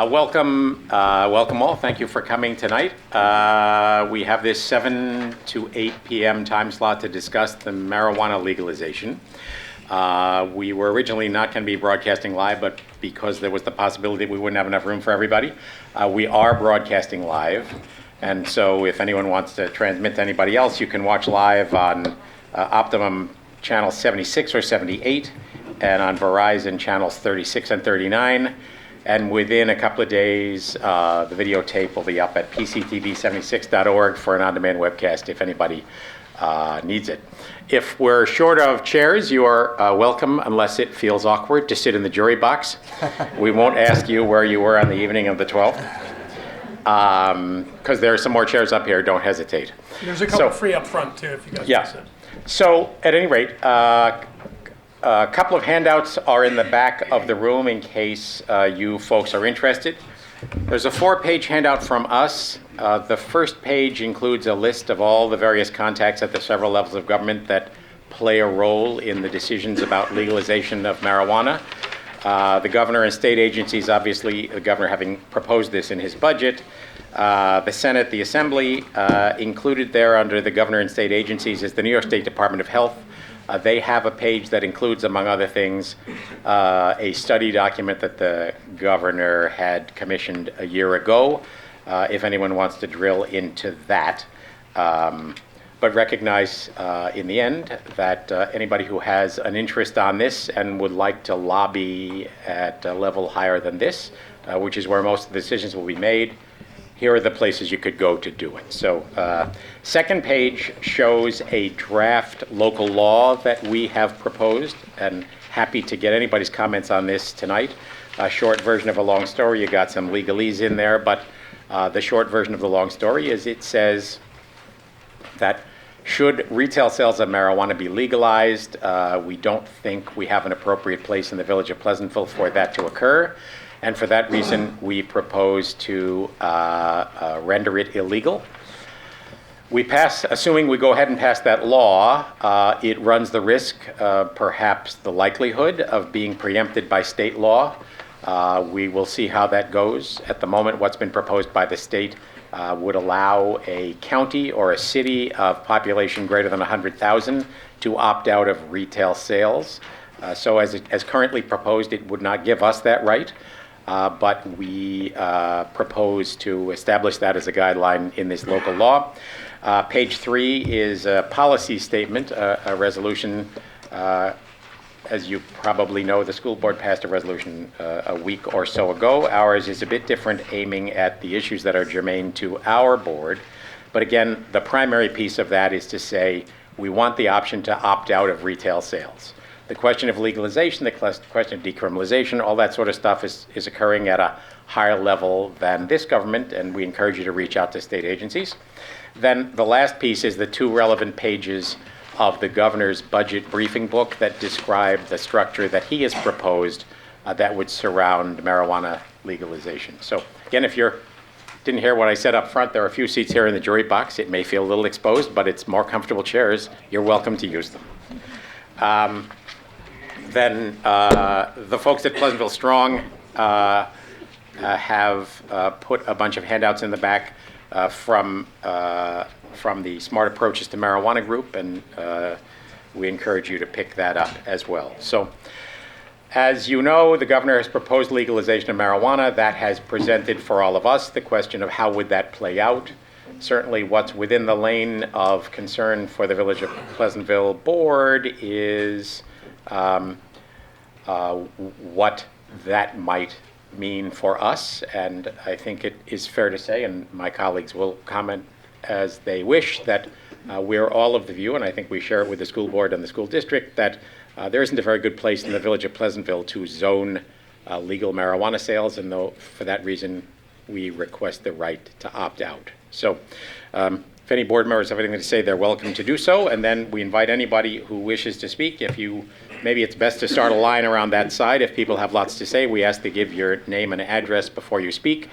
Welcome all. Thank you for coming tonight. We have this 7 to 8 p.m. time slot to discuss the marijuana legalization. We were originally not going to be broadcasting live, but because there was the possibility we wouldn't have enough room for everybody, we are broadcasting live. And so if anyone wants to transmit to anybody else, you can watch live on Optimum channel 76 or 78, and on Verizon channels 36 and 39. And within a couple of days, the videotape will be up at pctv76.org for an on-demand webcast if anybody needs it. If we're short of chairs, you are welcome, unless it feels awkward, to sit in the jury box. We won't ask you where you were on the evening of the 12th, because there are some more chairs up here. Don't hesitate. There's a couple free up front, too, if you guys want to sit. So, at any rate, a couple of handouts are in the back of the room in case you folks are interested. There's a 4-page handout from us. The first page includes a list of all the various contacts at the several levels of government that play a role in the decisions about legalization of marijuana. The governor and state agencies, obviously, the governor having proposed this in his budget. The Senate, the Assembly, included there under the governor and state agencies is the New York State Department of Health. They have a page that includes, among other things, a study document that the governor had commissioned a year ago, if anyone wants to drill into that. But recognize in the end that anybody who has an interest on this and would like to lobby at a level higher than this, which is where most of the decisions will be made, here are the places you could go to do it. So, second page shows a draft local law that we have proposed, and happy to get anybody's comments on this tonight. A short version of a long story. You got some legalese in there, but the short version of the long story is it says that should retail sales of marijuana be legalized, we don't think we have an appropriate place in the village of Pleasantville for that to occur. And for that reason, we propose to render it illegal. Assuming we go ahead and pass that law, it runs the risk, perhaps the likelihood, of being preempted by state law. We will see how that goes. At the moment, what's been proposed by the state would allow a county or a city of population greater than 100,000 to opt out of retail sales. So as currently proposed, it would not give us that right. But we propose to establish that as a guideline in this local law. Page 3 is a policy statement, a resolution. As you probably know, the school board passed a resolution a week or so ago. Ours is a bit different, aiming at the issues that are germane to our board. But again, the primary piece of that is to say we want the option to opt out of retail sales. The question of legalization, the question of decriminalization, all that sort of stuff is occurring at a higher level than this government, and we encourage you to reach out to state agencies. Then the last piece is the 2 relevant pages of the governor's budget briefing book that describe the structure that he has proposed that would surround marijuana legalization. So again, if you didn't hear what I said up front, there are a few seats here in the jury box. It may feel a little exposed, but it's more comfortable chairs. You're welcome to use them. Then the folks at Pleasantville Strong have put a bunch of handouts in the back from the Smart Approaches to Marijuana group, and we encourage you to pick that up as well. So, as you know, the governor has proposed legalization of marijuana. That has presented for all of us the question of how would that play out. Certainly what's within the lane of concern for the Village of Pleasantville board is what that might mean for us, and I think it is fair to say, and my colleagues will comment as they wish, that we're all of the view, and I think we share it with the school board and the school district, that there isn't a very good place in the Village of Pleasantville to zone legal marijuana sales, and though for that reason we request the right to opt out. So if any board members have anything to say, they're welcome to do so, and then we invite anybody who wishes to speak. Maybe it's best to start a line around that side. If people have lots to say, we ask to give your name and address before you speak.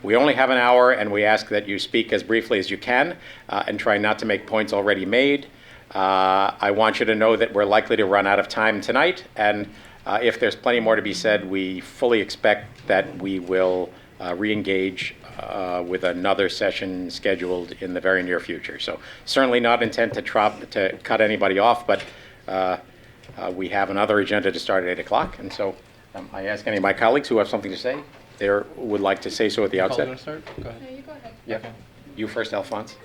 We only have an hour, and we ask that you speak as briefly as you can and try not to make points already made. I want you to know that we're likely to run out of time tonight, and if there's plenty more to be said, we fully expect that we will re-engage with another session scheduled in the very near future. So certainly not intent to cut anybody off, but we have another agenda to start at 8 o'clock. And so I ask any of my colleagues who have something to say, they would like to say so at the outset. Want to start? Go ahead. No, you go ahead. Yeah. Okay. You first, Alphonse.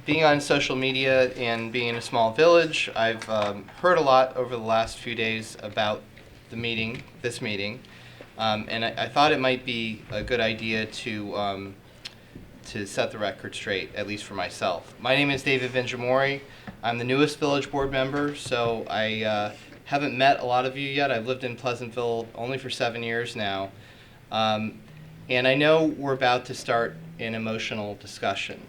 Being on social media and being in a small village, I've heard a lot over the last few days about this meeting, and I thought it might be a good idea to set the record straight, at least for myself. My name is David Vinjamori. I'm the newest village board member, so I haven't met a lot of you yet. I've lived in Pleasantville only for 7 years now. And I know we're about to start an emotional discussion.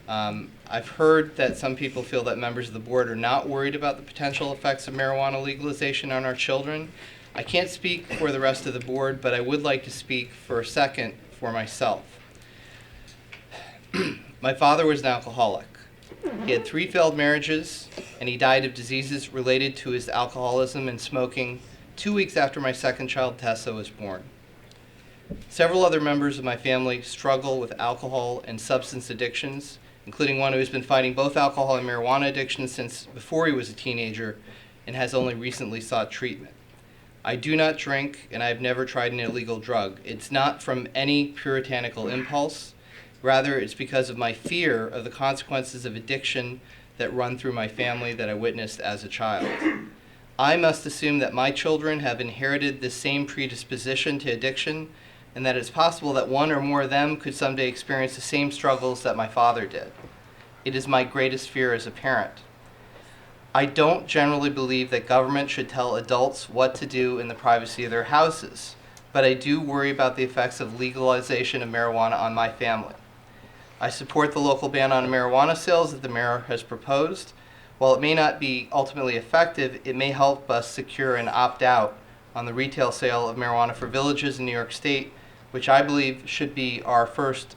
I've heard that some people feel that members of the board are not worried about the potential effects of marijuana legalization on our children. I can't speak for the rest of the board, but I would like to speak for a second for myself. My father was an alcoholic. He had 3 failed marriages, and he died of diseases related to his alcoholism and smoking 2 weeks after my second child, Tessa, was born. Several other members of my family struggle with alcohol and substance addictions, including one who has been fighting both alcohol and marijuana addiction since before he was a teenager and has only recently sought treatment. I do not drink, and I have never tried an illegal drug. It's not from any puritanical impulse. Rather, it's because of my fear of the consequences of addiction that run through my family that I witnessed as a child. I must assume that my children have inherited this same predisposition to addiction, and that it's possible that one or more of them could someday experience the same struggles that my father did. It is my greatest fear as a parent. I don't generally believe that government should tell adults what to do in the privacy of their houses, but I do worry about the effects of legalization of marijuana on my family. I support the local ban on marijuana sales that the mayor has proposed. While it may not be ultimately effective, it may help us secure an opt-out on the retail sale of marijuana for villages in New York State, which I believe should be our first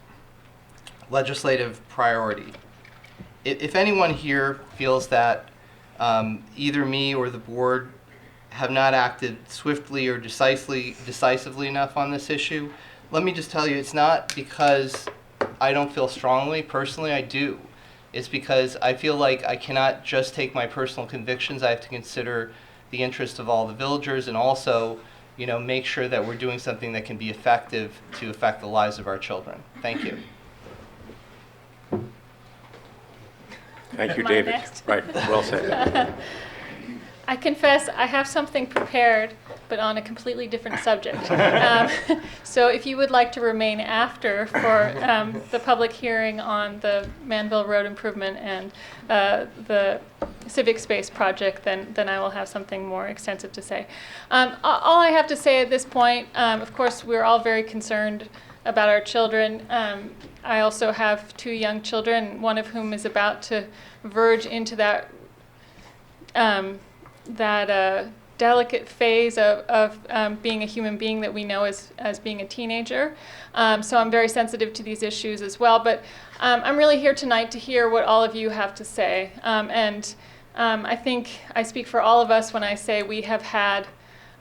legislative priority. If anyone here feels that either me or the board have not acted swiftly or decisively enough on this issue, let me just tell you, it's not because I don't feel strongly. Personally, I do. It's because I feel like I cannot just take my personal convictions. I have to consider the interest of all the villagers and also, make sure that we're doing something that can be effective to affect the lives of our children. Thank you. Thank you, Am I David. next? Right, well said. I confess I have something prepared, but on a completely different subject. So if you would like to remain after for the public hearing on the Manville Road improvement and the civic space project, then I will have something more extensive to say. All I have to say at this point, of course, we're all very concerned about our children. I also have 2 young children, one of whom is about to verge into that delicate phase of being a human being that we know as being a teenager. So I'm very sensitive to these issues as well. But I'm really here tonight to hear what all of you have to say. I think I speak for all of us when I say we have had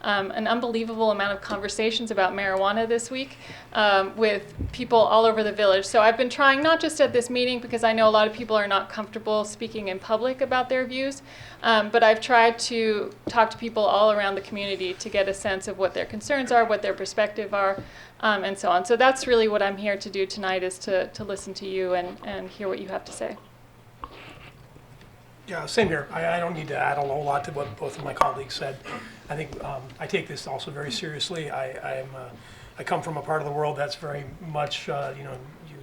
an unbelievable amount of conversations about marijuana this week with people all over the village. So I've been trying, not just at this meeting, because I know a lot of people are not comfortable speaking in public about their views, but I've tried to talk to people all around the community to get a sense of what their concerns are, what their perspective are, and so on. So that's really what I'm here to do tonight, is to listen to you and hear what you have to say. Yeah, same here. I don't need to add a whole lot to what both of my colleagues said. I think I take this also very seriously. I come from a part of the world that's very much, you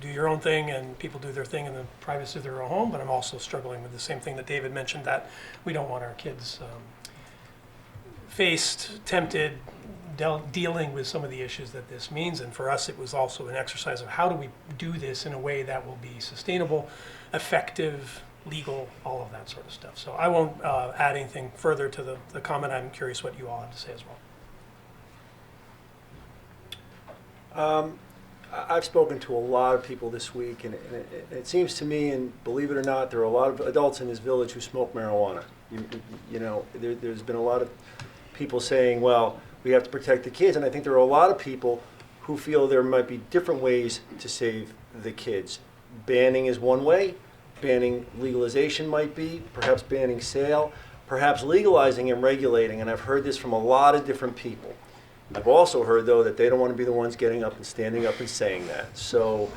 do your own thing and people do their thing in the privacy of their own home, but I'm also struggling with the same thing that David mentioned, that we don't want our kids tempted, dealing with some of the issues that this means. And for us, it was also an exercise of how do we do this in a way that will be sustainable, effective, legal, all of that sort of stuff. So I won't add anything further to the comment. I'm curious what you all have to say as well. I've spoken to a lot of people this week, and it seems to me, and believe it or not, there are a lot of adults in this village who smoke marijuana. There's been a lot of people saying, well, we have to protect the kids. And I think there are a lot of people who feel there might be different ways to save the kids. Banning is one way. Banning legalization might be, perhaps banning sale, perhaps legalizing and regulating. And I've heard this from a lot of different people. I've also heard, though, that they don't want to be the ones getting up and standing up and saying that. So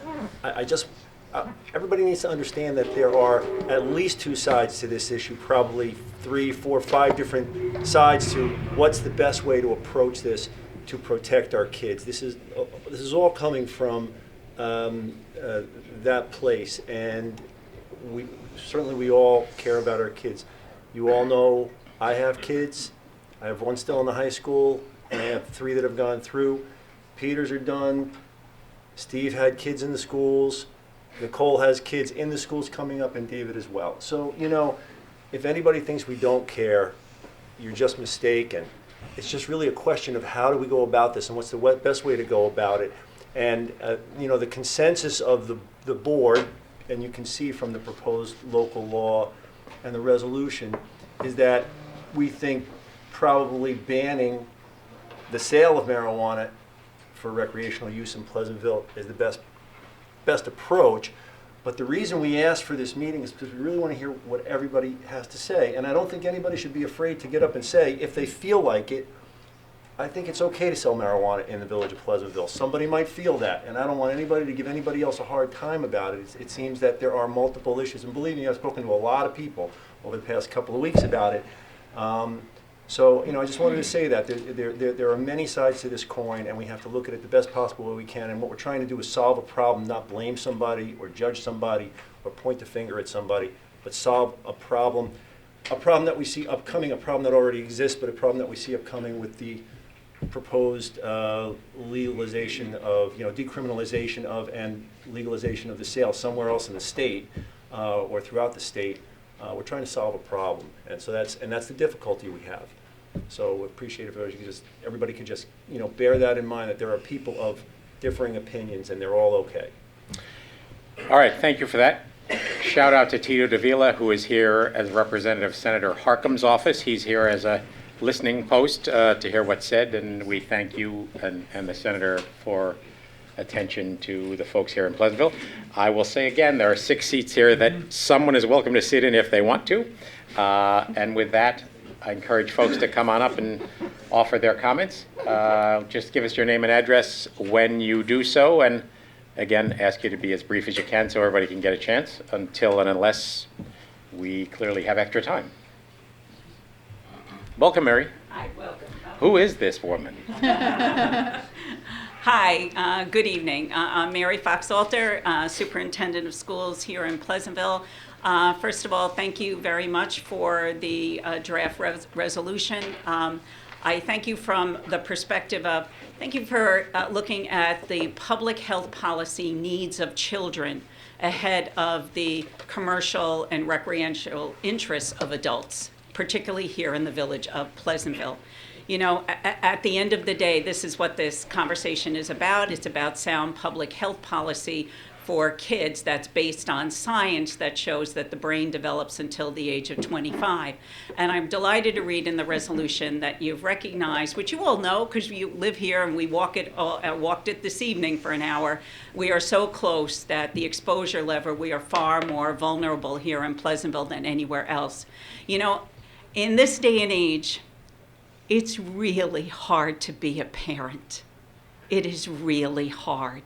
everybody needs to understand that there are at least two sides to this issue, probably 3, 4, 5 different sides to what's the best way to approach this to protect our kids. This is all coming from that place, and we all care about our kids. You all know I have kids. I have one still in the high school, and I have 3 that have gone through. Peters are done. Steve had kids in the schools. Nicole has kids in the schools coming up, and David as well. So, if anybody thinks we don't care, you're just mistaken. It's just really a question of how do we go about this and what's the best way to go about it. And, the consensus of the board, and you can see from the proposed local law and the resolution, is that we think probably banning the sale of marijuana for recreational use in Pleasantville is the best approach. But the reason we asked for this meeting is because we really want to hear what everybody has to say. And I don't think anybody should be afraid to get up and say, if they feel like it, I think it's okay to sell marijuana in the village of Pleasantville. Somebody might feel that, and I don't want anybody to give anybody else a hard time about it. It seems that there are multiple issues, and believe me, I've spoken to a lot of people over the past couple of weeks about it. So, I just wanted to say that there are many sides to this coin, and we have to look at it the best possible way we can. And what we're trying to do is solve a problem, not blame somebody or judge somebody or point the finger at somebody, but solve a problem that we see upcoming, a problem that already exists, but a problem that we see upcoming with the proposed legalization of, decriminalization of and legalization of the sale somewhere else in the state or throughout the state. We're trying to solve a problem, and so that's the difficulty we have. So we appreciate if everybody can just bear that in mind, that there are people of differing opinions and they're all okay. All right, thank you for that. Shout out to Tito Davila, who is here as representative of Senator Harkin's office. He's here as a listening post to hear what's said, and we thank you and the senator for attention to the folks here in Pleasantville. I will say again, there are 6 seats here that someone is welcome to sit in if they want to. And with that, I encourage folks to come on up and offer their comments. Just give us your name and address when you do so, and again, ask you to be as brief as you can so everybody can get a chance until and unless we clearly have extra time. Welcome, Mary. Hi, welcome. Who is this woman? Hi, good evening. I'm Mary Fox-Alter, Superintendent of Schools here in Pleasantville. First of all, thank you very much for the draft resolution. I thank you from the perspective of, thank you for looking at the public health policy needs of children ahead of the commercial and recreational interests of adults, particularly here in the village of Pleasantville. At the end of the day, this is what this conversation is about. It's about sound public health policy for kids that's based on science that shows that the brain develops until the age of 25. And I'm delighted to read in the resolution that you've recognized, which you all know because you live here and we walked it this evening for an hour. We are so close that the exposure level, we are far more vulnerable here in Pleasantville than anywhere else. In this day and age, it's really hard to be a parent. It is really hard.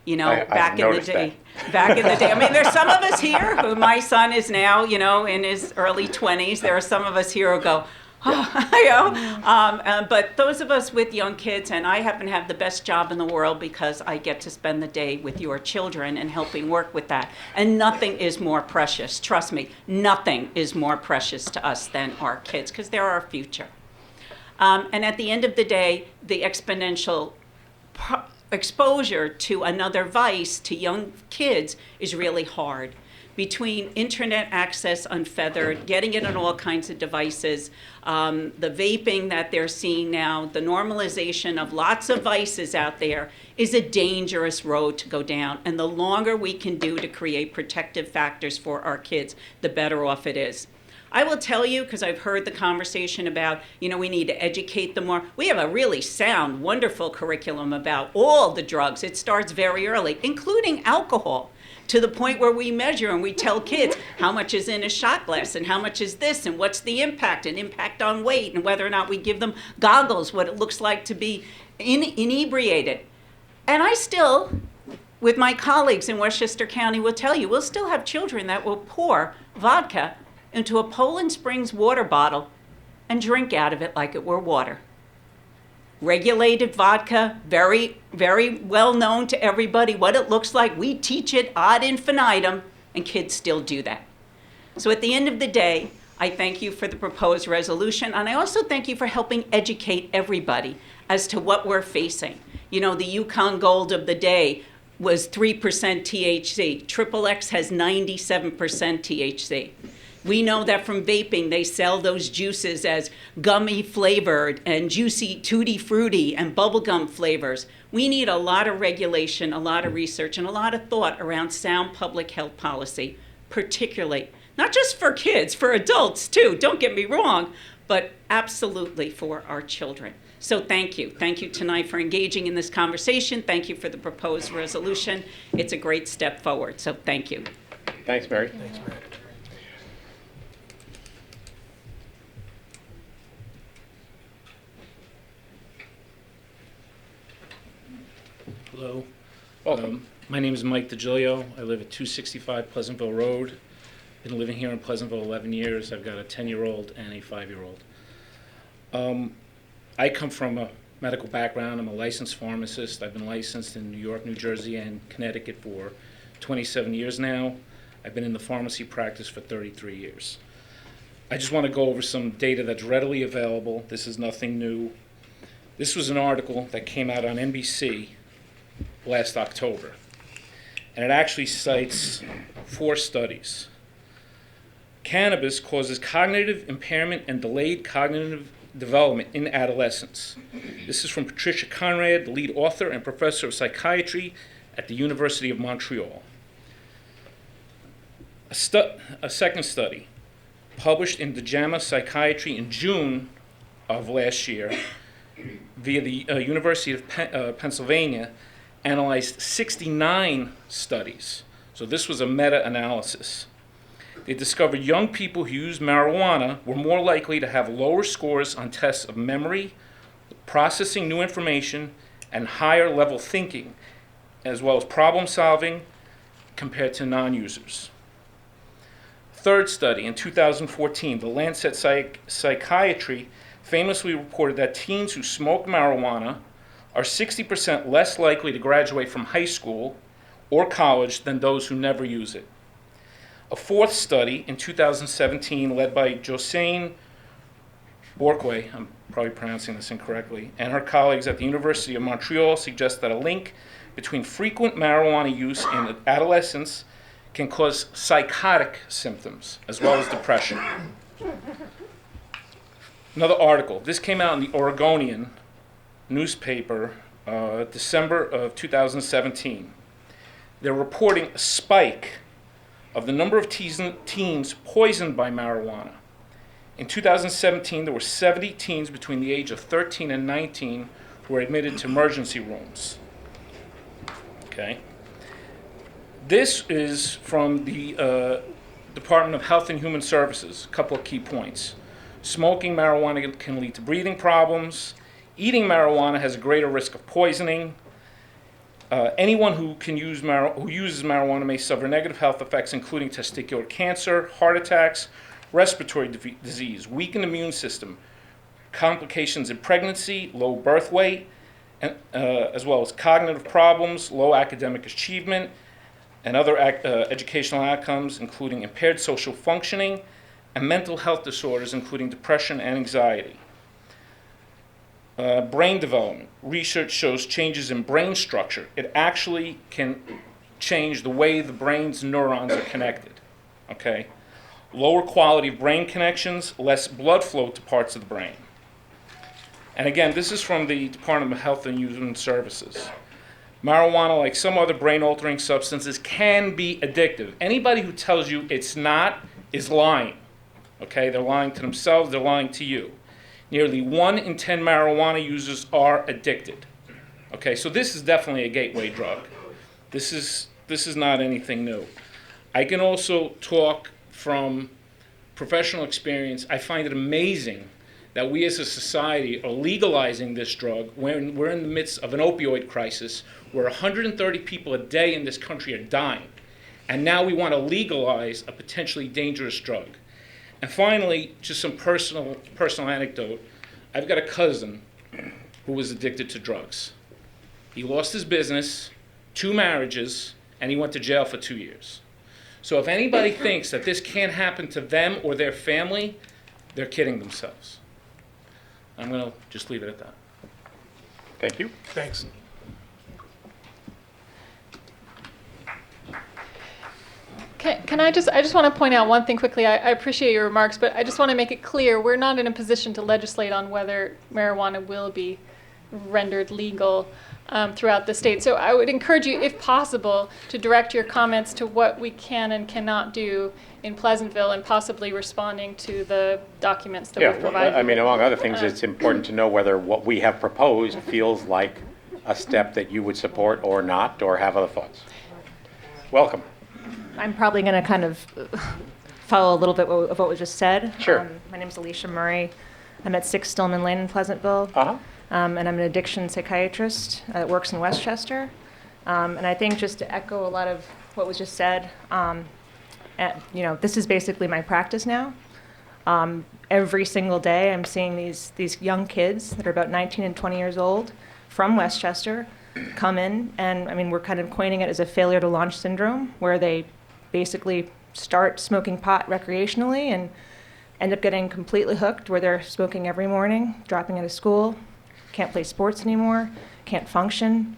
Back in the day. I mean, there's some of us here who my son is now, in his early 20s. There are some of us here who go, but those of us with young kids, and I happen to have the best job in the world because I get to spend the day with your children and helping work with that. And nothing is more precious. Trust me, nothing is more precious to us than our kids because they're our future. And at the end of the day, the exponential exposure to another vice to young kids is really hard. Between internet access unfeathered, getting it on all kinds of devices, the vaping that they're seeing now, the normalization of lots of vices out there is a dangerous road to go down. And the longer we can do to create protective factors for our kids, the better off it is. I will tell you, because I've heard the conversation about, we need to educate them more. We have a really sound, wonderful curriculum about all the drugs. It starts very early, including alcohol, to the point where we measure and we tell kids how much is in a shot glass and how much is this and what's the impact and impact on weight and whether or not we give them goggles, what it looks like to be inebriated. And I still, with my colleagues in Westchester County, will tell you, we'll still have children that will pour vodka into a Poland Springs water bottle and drink out of it like it were water. Regulated vodka, very, very well known to everybody what it looks like. We teach it ad infinitum, and kids still do that. So at the end of the day, I thank you for the proposed resolution, and I also thank you for helping educate everybody as to what we're facing. The Yukon Gold of the day was 3% THC. Triple X has 97% THC. We know that from vaping, they sell those juices as gummy flavored and juicy tutti frutti and bubblegum flavors. We need a lot of regulation, a lot of research, and a lot of thought around sound public health policy, particularly, not just for kids, for adults too, don't get me wrong, but absolutely for our children. So thank you. Thank you tonight for engaging in this conversation. Thank you for the proposed resolution. It's a great step forward, so thank you. Thanks, Mary. Thanks, Mary. Hello. Welcome. My name is Mike DeGilio. I live at 265 Pleasantville Road. Been living here in Pleasantville 11 years. I've got a 10-year-old and a 5-year-old. I come from a medical background. I'm a licensed pharmacist. I've been licensed in New York, New Jersey, and Connecticut for 27 years now. I've been in the pharmacy practice for 33 years. I just want to go over some data that's readily available. This is nothing new. This was an article that came out on NBC last October, and it actually cites 4 studies. Cannabis causes cognitive impairment and delayed cognitive development in adolescence. This is from Patricia Conrad, the lead author and professor of psychiatry at the University of Montreal. A second study, published in the JAMA Psychiatry in June of last year via the University of Pennsylvania, analyzed 69 studies. So this was a meta-analysis. They discovered young people who used marijuana were more likely to have lower scores on tests of memory, processing new information, and higher level thinking, as well as problem solving, compared to non-users. Third study, in 2014, the Lancet Psychiatry famously reported that teens who smoke marijuana are 60% less likely to graduate from high school or college than those who never use it. A fourth study in 2017, led by Josine Borquet, I'm probably pronouncing this incorrectly, and her colleagues at the University of Montreal, suggests that a link between frequent marijuana use in adolescence can cause psychotic symptoms as well as depression. Another article, this came out in the Oregonian newspaper, December of 2017. They're reporting a spike of the number of teens poisoned by marijuana. In 2017, there were 70 teens between the age of 13 and 19 who were admitted to emergency rooms. Okay. This is from the Department of Health and Human Services. A couple of key points. Smoking marijuana can lead to breathing problems. Eating marijuana has a greater risk of poisoning. Anyone who uses marijuana may suffer negative health effects, including testicular cancer, heart attacks, respiratory disease, weakened immune system, complications in pregnancy, low birth weight, and, as well as cognitive problems, low academic achievement, and other educational outcomes, including impaired social functioning, and mental health disorders, including depression and anxiety. Brain development. Research shows changes in brain structure. It actually can change the way the brain's neurons are connected. Okay? Lower quality of brain connections, less blood flow to parts of the brain. And again, this is from the Department of Health and Human Services. Marijuana, like some other brain-altering substances, can be addictive. Anybody who tells you it's not is lying. Okay, they're lying to themselves, they're lying to you. Nearly 1 in 10 marijuana users are addicted. Okay, so this is definitely a gateway drug. This is not anything new. I can also talk from professional experience. I find it amazing that we as a society are legalizing this drug when we're in the midst of an opioid crisis where 130 people a day in this country are dying. And now we want to legalize a potentially dangerous drug. And finally, just some personal anecdote. I've got a cousin who was addicted to drugs. He lost his business, 2 marriages, and he went to jail for 2 years. So if anybody thinks that this can't happen to them or their family, they're kidding themselves. I'm going to just leave it at that. Thank you. Thanks. I just want to point out one thing quickly. I appreciate your remarks, but I just want to make it clear we're not in a position to legislate on whether marijuana will be rendered legal throughout the state. So I would encourage you, if possible, to direct your comments to what we can and cannot do in Pleasantville and possibly responding to the documents that we've provided. I mean, among other things, it's important to know whether what we have proposed feels like a step that you would support or not, or have other thoughts. Welcome. I'm probably going to kind of follow a little bit of what was just said. Sure. My name is Alicia Murray. I'm at 6 Stillman Lane in Pleasantville. Uh-huh. And I'm an addiction psychiatrist that works in Westchester. And I think just to echo a lot of what was just said, this is basically my practice now. Every single day I'm seeing these young kids that are about 19 and 20 years old from Westchester come in, and I mean, we're kind of coining it as a failure to launch syndrome, where they basically start smoking pot recreationally and end up getting completely hooked, where they're smoking every morning, dropping out of school, can't play sports anymore, can't function,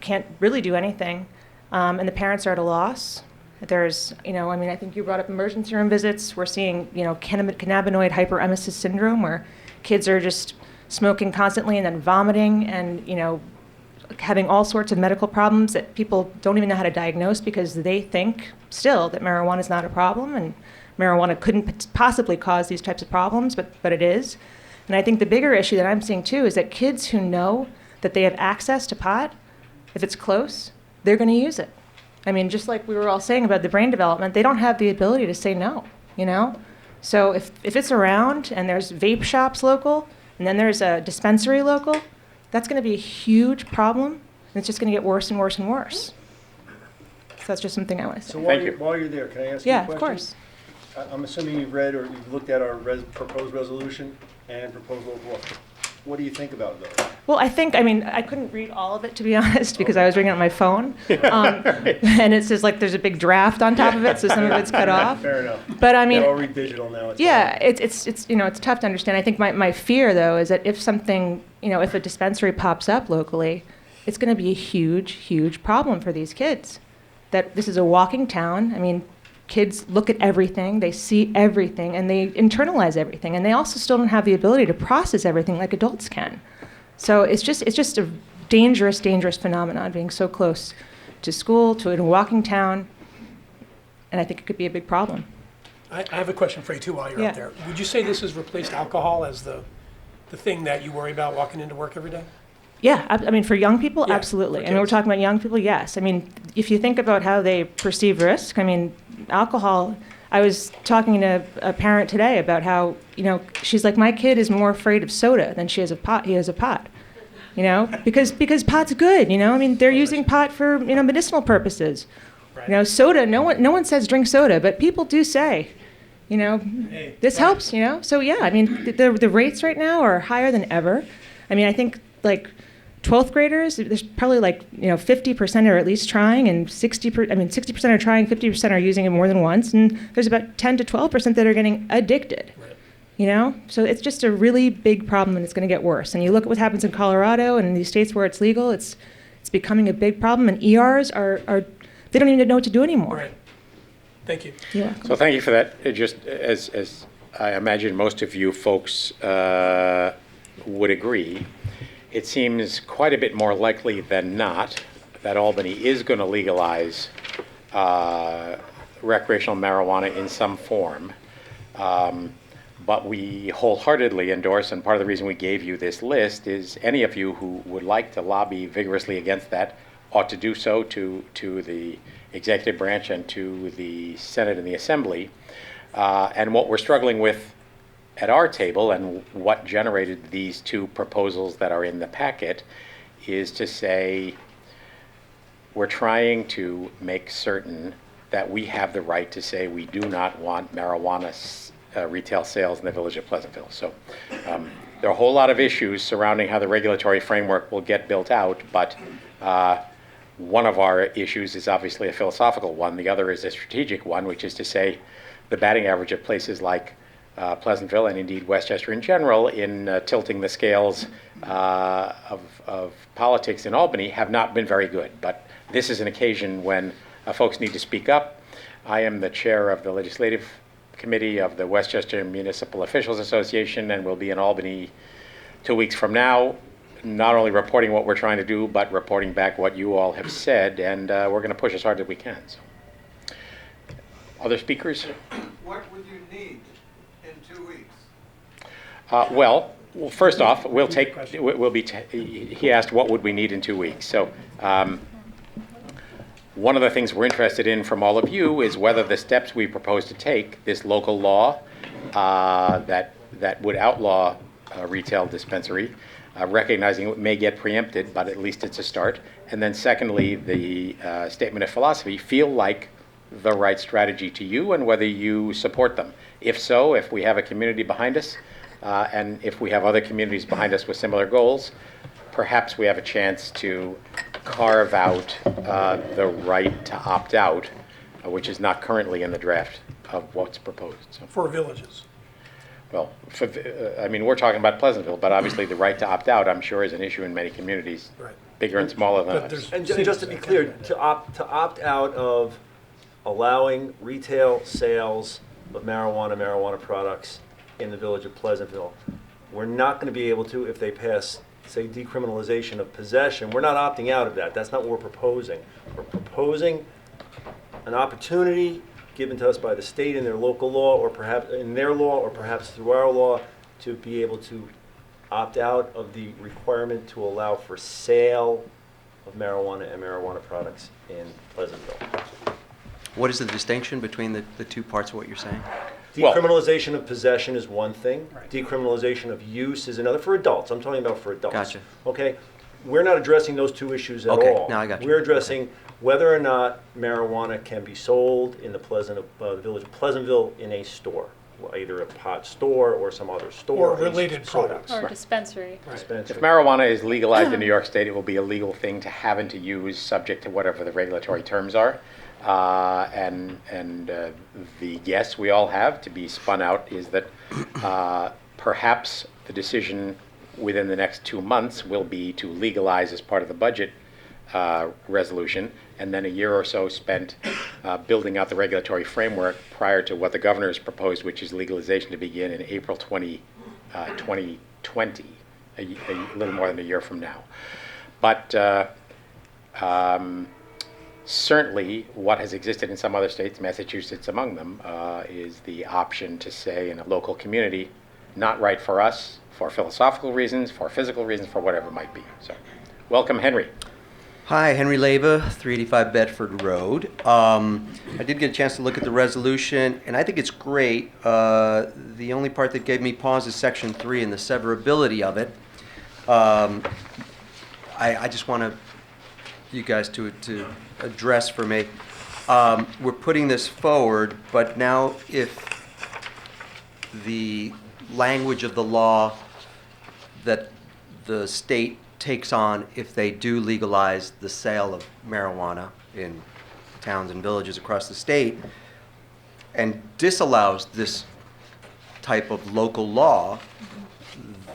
can't really do anything, and the parents are at a loss. There's, I think you brought up emergency room visits. We're seeing, cannabinoid hyperemesis syndrome, where kids are just smoking constantly and then vomiting and, having all sorts of medical problems that people don't even know how to diagnose because they think still that marijuana is not a problem and marijuana couldn't possibly cause these types of problems, but it is. And I think the bigger issue that I'm seeing too is that kids who know that they have access to pot, if it's close, they're going to use it. I mean, just like we were all saying about the brain development, they don't have the ability to say no, So if it's around and there's vape shops local and then there's a dispensary local, that's going to be a huge problem, and it's just going to get worse and worse and worse. So that's just something I want to say. So Thank you. while you're there, can I ask you a question? Yeah, of course. I'm assuming you've read or you've looked at our proposed resolution and proposed local law. What do you think about those? Well, I couldn't read all of it, to be honest, because I was reading it on my phone. And it says, there's a big draft on top of it, so some of it's cut off. Fair enough. But I mean, They're all read digital now. yeah, it's tough to understand. I think my fear, though, is that if something, if a dispensary pops up locally, it's going to be a huge, huge problem for these kids. That this is a walking town. I mean, kids look at everything, they see everything, and they internalize everything, and they also still don't have the ability to process everything like adults can. So it's just a dangerous, dangerous phenomenon, being so close to school, to a walking town, and I think it could be a big problem. I have a question for you too while you're Yeah. up there. Would you say this has replaced alcohol as the thing that you worry about walking into work every day? Yeah, I mean, for young people, Yeah, absolutely. for And we're kids. talking about young people, yes. I mean, if you think about how they perceive risk, I mean, alcohol, I was talking to a parent today about how, she's like, my kid is more afraid of soda than he is of pot, because pot's good, I mean, they're using pot for, medicinal purposes. Right. Soda, no one says drink soda, but people do say, Hey, this right. helps, So yeah, I mean, the rates right now are higher than ever. I mean, I think 12th graders, there's probably 50% are at least trying, and 60% are trying, 50% are using it more than once, and there's about 10 to 12% that are getting addicted. Right. So it's just a really big problem, and it's going to get worse. And you look at what happens in Colorado and in these states where it's legal, it's becoming a big problem, and ERs are they don't even know what to do anymore. Right. Thank you. Yeah. So thank you for that. It just as I imagine most of you folks would agree, it seems quite a bit more likely than not that Albany is going to legalize recreational marijuana in some form. But we wholeheartedly endorse, and part of the reason we gave you this list is any of you who would like to lobby vigorously against that ought to do so to the executive branch and to the Senate and the Assembly. And what we're struggling with at our table and what generated these two proposals that are in the packet is to say we're trying to make certain that we have the right to say we do not want marijuana retail sales in the village of Pleasantville. So there are a whole lot of issues surrounding how the regulatory framework will get built out, but one of our issues is obviously a philosophical one. The other is a strategic one, which is to say the batting average of places like Pleasantville and indeed Westchester in general in tilting the scales of politics in Albany have not been very good. But this is an occasion when folks need to speak up. I am the chair of the legislative committee of the Westchester Municipal Officials Association and will be in Albany 2 weeks from now, not only reporting what we're trying to do, but reporting back what you all have said, and we're going to push as hard as we can. So. Other speakers? What would you need in 2 weeks? Well, first off, he asked what would we need in 2 weeks. So one of the things we're interested in from all of you is whether the steps we propose to take, this local law that would outlaw retail dispensary, recognizing it may get preempted, but at least it's a start. And then secondly, the statement of philosophy feel like the right strategy to you and whether you support them. If so, if we have a community behind us, and if we have other communities behind us with similar goals, perhaps we have a chance to carve out the right to opt out, which is not currently in the draft of what's proposed. So. For villages. Well, I mean, we're talking about Pleasantville, but obviously the right to opt out, I'm sure, is an issue in many communities, Right. bigger and smaller than But us. there's- And just to be clear, to opt out of allowing retail sales of marijuana products in the village of Pleasantville, we're not going to be able to if they pass, say, decriminalization of possession. We're not opting out of that. That's not what we're proposing. We're proposing an opportunity given to us by the state in their local law, or perhaps in their law, or perhaps through our law, to be able to opt out of the requirement to allow for sale of marijuana and marijuana products in Pleasantville. What is the distinction between the two parts of what you're saying? Well- Decriminalization of possession is one thing. Right. Decriminalization of use is another. For adults, I'm talking about for adults. Gotcha. Okay? We're not addressing those two issues at Okay, all. now I got you. We're addressing whether or not marijuana can be sold in the village of Pleasantville in a store, either a pot store or some other store. Or related products. Or dispensary. Dispensary. If marijuana is legalized in New York State, it will be a legal thing to have and to use, subject to whatever the regulatory terms are. And the guess we all have to be spun out is that perhaps the decision within the next 2 months will be to legalize as part of the budget resolution, and then a year or so spent building out the regulatory framework prior to what the governor has proposed, which is legalization to begin in April 2020, a little more than a year from now. But certainly what has existed in some other states, Massachusetts among them, is the option to say in a local community, not right for us, for philosophical reasons, for physical reasons, for whatever it might be. So, welcome, Henry. Hi, Henry Leva, 385 Bedford Road. I did get a chance to look at the resolution, and I think it's great. The only part that gave me pause is Section 3 and the severability of it. I just want you guys to address for me. We're putting this forward, but now if the language of the law that the state takes on if they do legalize the sale of marijuana in towns and villages across the state and disallows this type of local law,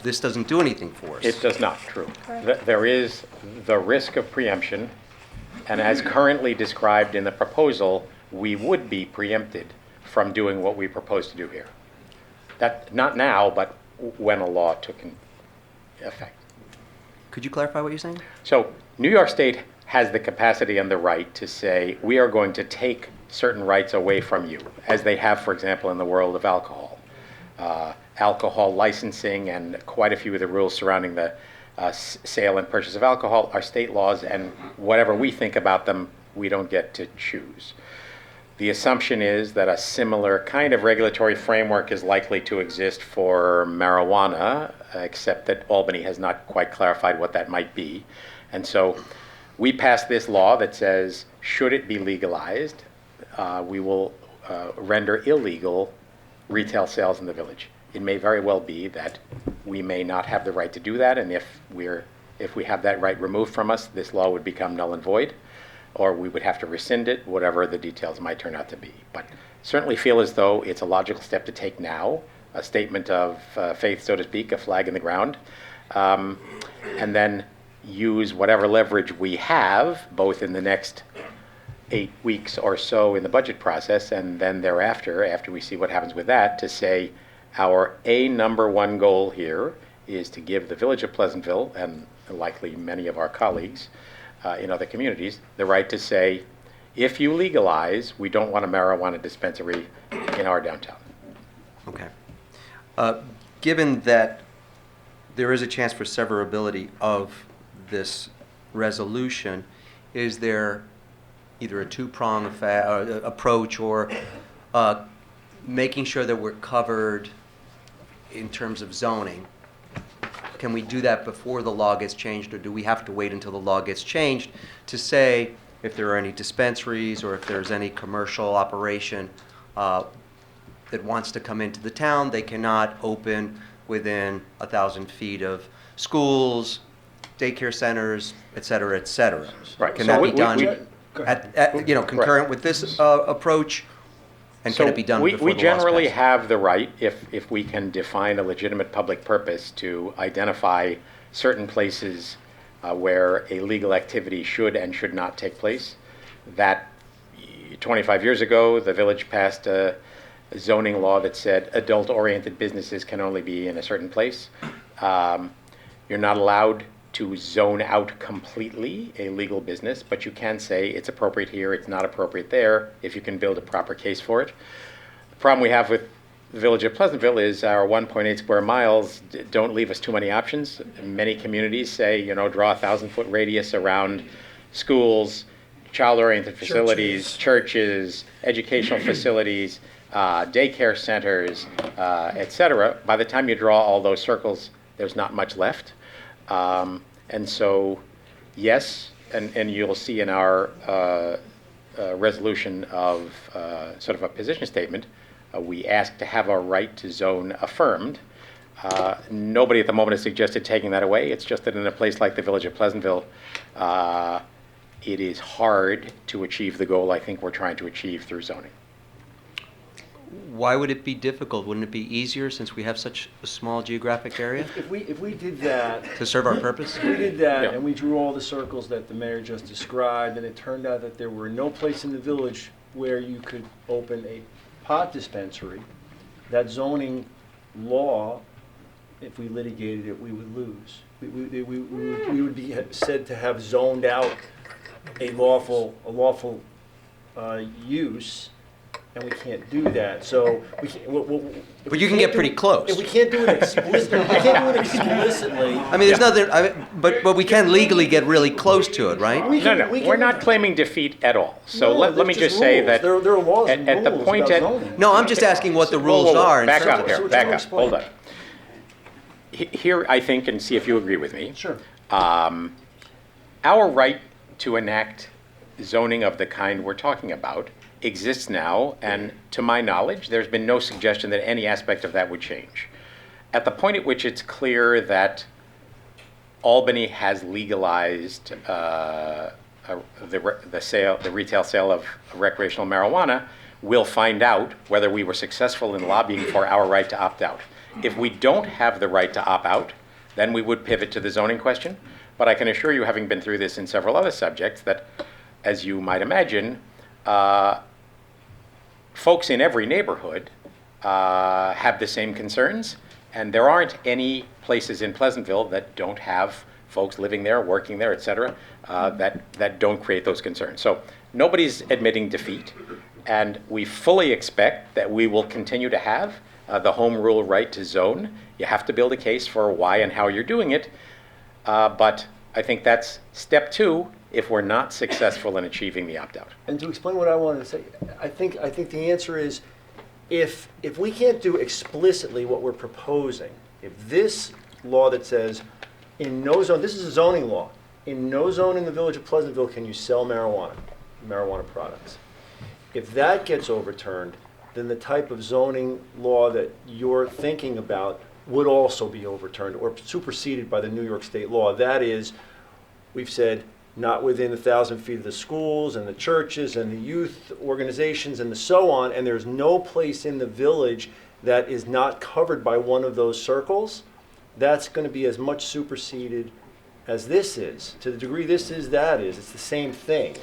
this doesn't do anything for us. It does not, true. Correct. There is the risk of preemption, and as currently described in the proposal, we would be preempted from doing what we propose to do here. That, not now, but when a law took effect. Could you clarify what you're saying? So New York State has the capacity and the right to say, we are going to take certain rights away from you, as they have, for example, in the world of alcohol. alcohol licensing and quite a few of the rules surrounding the sale and purchase of alcohol are state laws, and whatever we think about them, we don't get to choose. The assumption is that a similar kind of regulatory framework is likely to exist for marijuana, except that Albany has not quite clarified what that might be. And so we passed this law that says, should it be legalized, we will render illegal retail sales in the village. It may very well be that we may not have the right to do that, and if we have that right removed from us, this law would become null and void, or we would have to rescind it, whatever the details might turn out to be. But certainly feel as though it's a logical step to take now, a statement of faith, so to speak, a flag in the ground, and then use whatever leverage we have, both in the next 8 weeks or so in the budget process, and then thereafter, after we see what happens with that, to say our number one goal here is to give the village of Pleasantville, and likely many of our colleagues in other communities, the right to say, if you legalize, we don't want a marijuana dispensary in our downtown. Okay. Given that there is a chance for severability of this resolution, is there either a two-prong approach or making sure that we're covered in terms of zoning? Can we do that before the law gets changed, or do we have to wait until the law gets changed to say if there are any dispensaries or if there's any commercial operation that wants to come into the town, they cannot open within 1,000 feet of schools, daycare centers, et cetera, et cetera? Right. Can So that we- be done we- concurrent with this approach? And can it be done before the we law's generally passed? have the right, if we can define a legitimate public purpose, to identify certain places where a legal activity should and should not take place. That 25 years ago, the village passed a zoning law that said adult-oriented businesses can only be in a certain place. You're not allowed to zone out completely a legal business, but you can say it's appropriate here, it's not appropriate there, if you can build a proper case for it. The problem we have with the village of Pleasantville is our 1.8 square miles don't leave us too many options. Many communities say, draw a 1,000-foot radius around schools, child-oriented facilities, churches, educational facilities, daycare centers, et cetera. By the time you draw all those circles, there's not much left. And so, yes, and you'll see in our resolution of sort of a position statement, we ask to have our right to zone affirmed. Nobody at the moment has suggested taking that away. It's just that in a place like the village of Pleasantville, it is hard to achieve the goal I think we're trying to achieve through zoning. Why would it be difficult? Wouldn't it be easier since we have such a small geographic area If we did that, to serve our purpose? if we did that Yeah. and we drew all the circles that the mayor just described, and it turned out that there were no place in the village where you could open a pot dispensary, that zoning law, if we litigated it, we would lose. We would be said to have zoned out a lawful use, and we can't do that. So we can't. But you can get pretty close. If we can't do it explicitly. I mean, there's nothing, but we can legally get really close to it, right? No, we're not claiming defeat at all. So No, let there's me just just say rules. that There are laws and at the rules point about at zoning. No, I'm just asking what the rules Whoa, whoa, whoa. are. in Back terms up of- here, So what back you're up, hold on. explaining. Here, I think, and see if you agree with me. Sure. Our right to enact zoning of the kind we're talking about exists now, and to my knowledge, there's been no suggestion that any aspect of that would change. At the point at which it's clear that Albany has legalized the retail sale of recreational marijuana, we'll find out whether we were successful in lobbying for our right to opt out. If we don't have the right to opt out, then we would pivot to the zoning question. But I can assure you, having been through this in several other subjects, that, as you might imagine, folks in every neighborhood have the same concerns, and there aren't any places in Pleasantville that don't have folks living there, working there, et cetera, that don't create those concerns. So nobody's admitting defeat, and we fully expect that we will continue to have the home rule right to zone. You have to build a case for why and how you're doing it. But I think that's step 2 if we're not successful in achieving the opt-out. And to explain what I wanted to say, I think the answer is, if we can't do explicitly what we're proposing, if this law that says in no zone, this is a zoning law, in no zone in the village of Pleasantville can you sell marijuana products. If that gets overturned, then the type of zoning law that you're thinking about would also be overturned or superseded by the New York State law. That is, we've said not within 1,000 feet of the schools and the churches and the youth organizations and the so on, and there's no place in the village that is not covered by one of those circles. That's going to be as much superseded as this is. To the degree this is, that is. It's the same thing,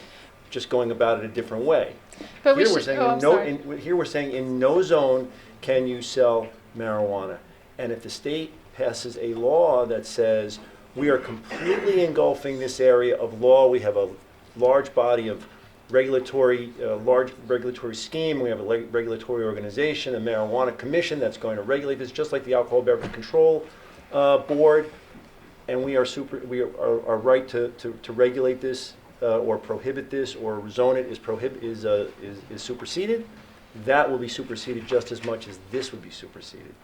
just going about it a different way. But we Here we're should, saying oh, I'm sorry. here we're saying in no zone can you sell marijuana. And if the state passes a law that says we are completely engulfing this area of law, we have a large body of large regulatory scheme, we have a regulatory organization, a marijuana commission that's going to regulate this, just like the Alcohol Beverage Control Board, and we are our right to regulate this or prohibit this or zone it is superseded. That will be superseded just as much as this would be superseded.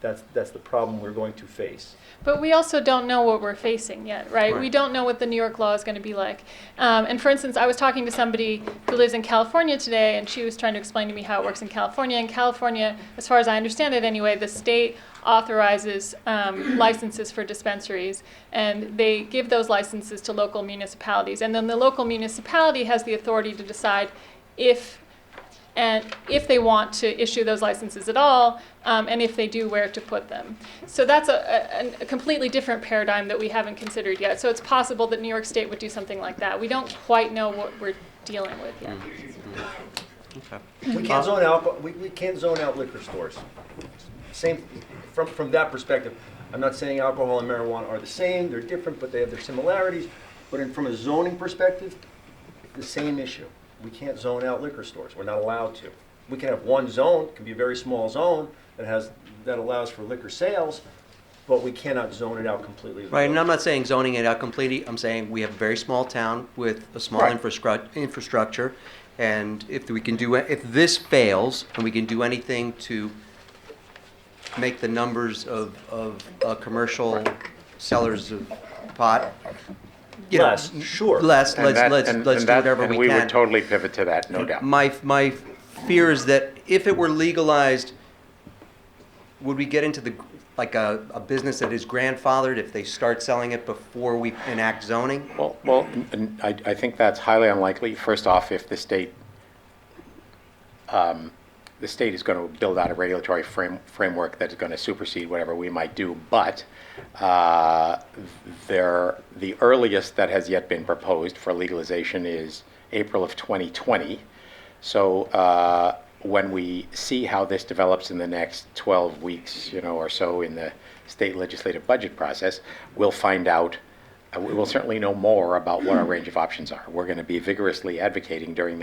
That's the problem we're going to face. But we also don't know what we're facing yet, right? We don't know what the New York law is going to be like. And for instance, I was talking to somebody who lives in California today, and she was trying to explain to me how it works in California. In California, as far as I understand it anyway, the state authorizes licenses for dispensaries, and they give those licenses to local municipalities. And then the local municipality has the authority to decide if they want to issue those licenses at all, and if they do, where to put them. So that's a completely different paradigm that we haven't considered yet. So it's possible that New York State would do something like that. We don't quite know what we're dealing with yet. Okay. We can't zone out. We can't zone out liquor stores. Same from that perspective. I'm not saying alcohol and marijuana are the same. They're different, but they have their similarities. But from a zoning perspective, it's the same issue. We can't zone out liquor stores. We're not allowed to. We can have one zone. It can be a very small zone that allows for liquor sales, but we cannot zone it out completely. Right, and I'm not saying zoning it out completely. I'm saying we have a very small town with a small infrastructure, and if this fails and we can do anything to make the numbers of commercial sellers of pot less, sure. Let's And do whatever and we can. would totally pivot to that, no doubt. My fear is that if it were legalized, would we get into a business that is grandfathered if they start selling it before we enact zoning? Well, I think that's highly unlikely. First off, if the state is going to build out a regulatory framework that is going to supersede whatever we might do, but the earliest that has yet been proposed for legalization is April of 2020. So when we see how this develops in the next 12 weeks, or so in the state legislative budget process, we'll find out. We will certainly know more about what our range of options are. We're going to be vigorously advocating during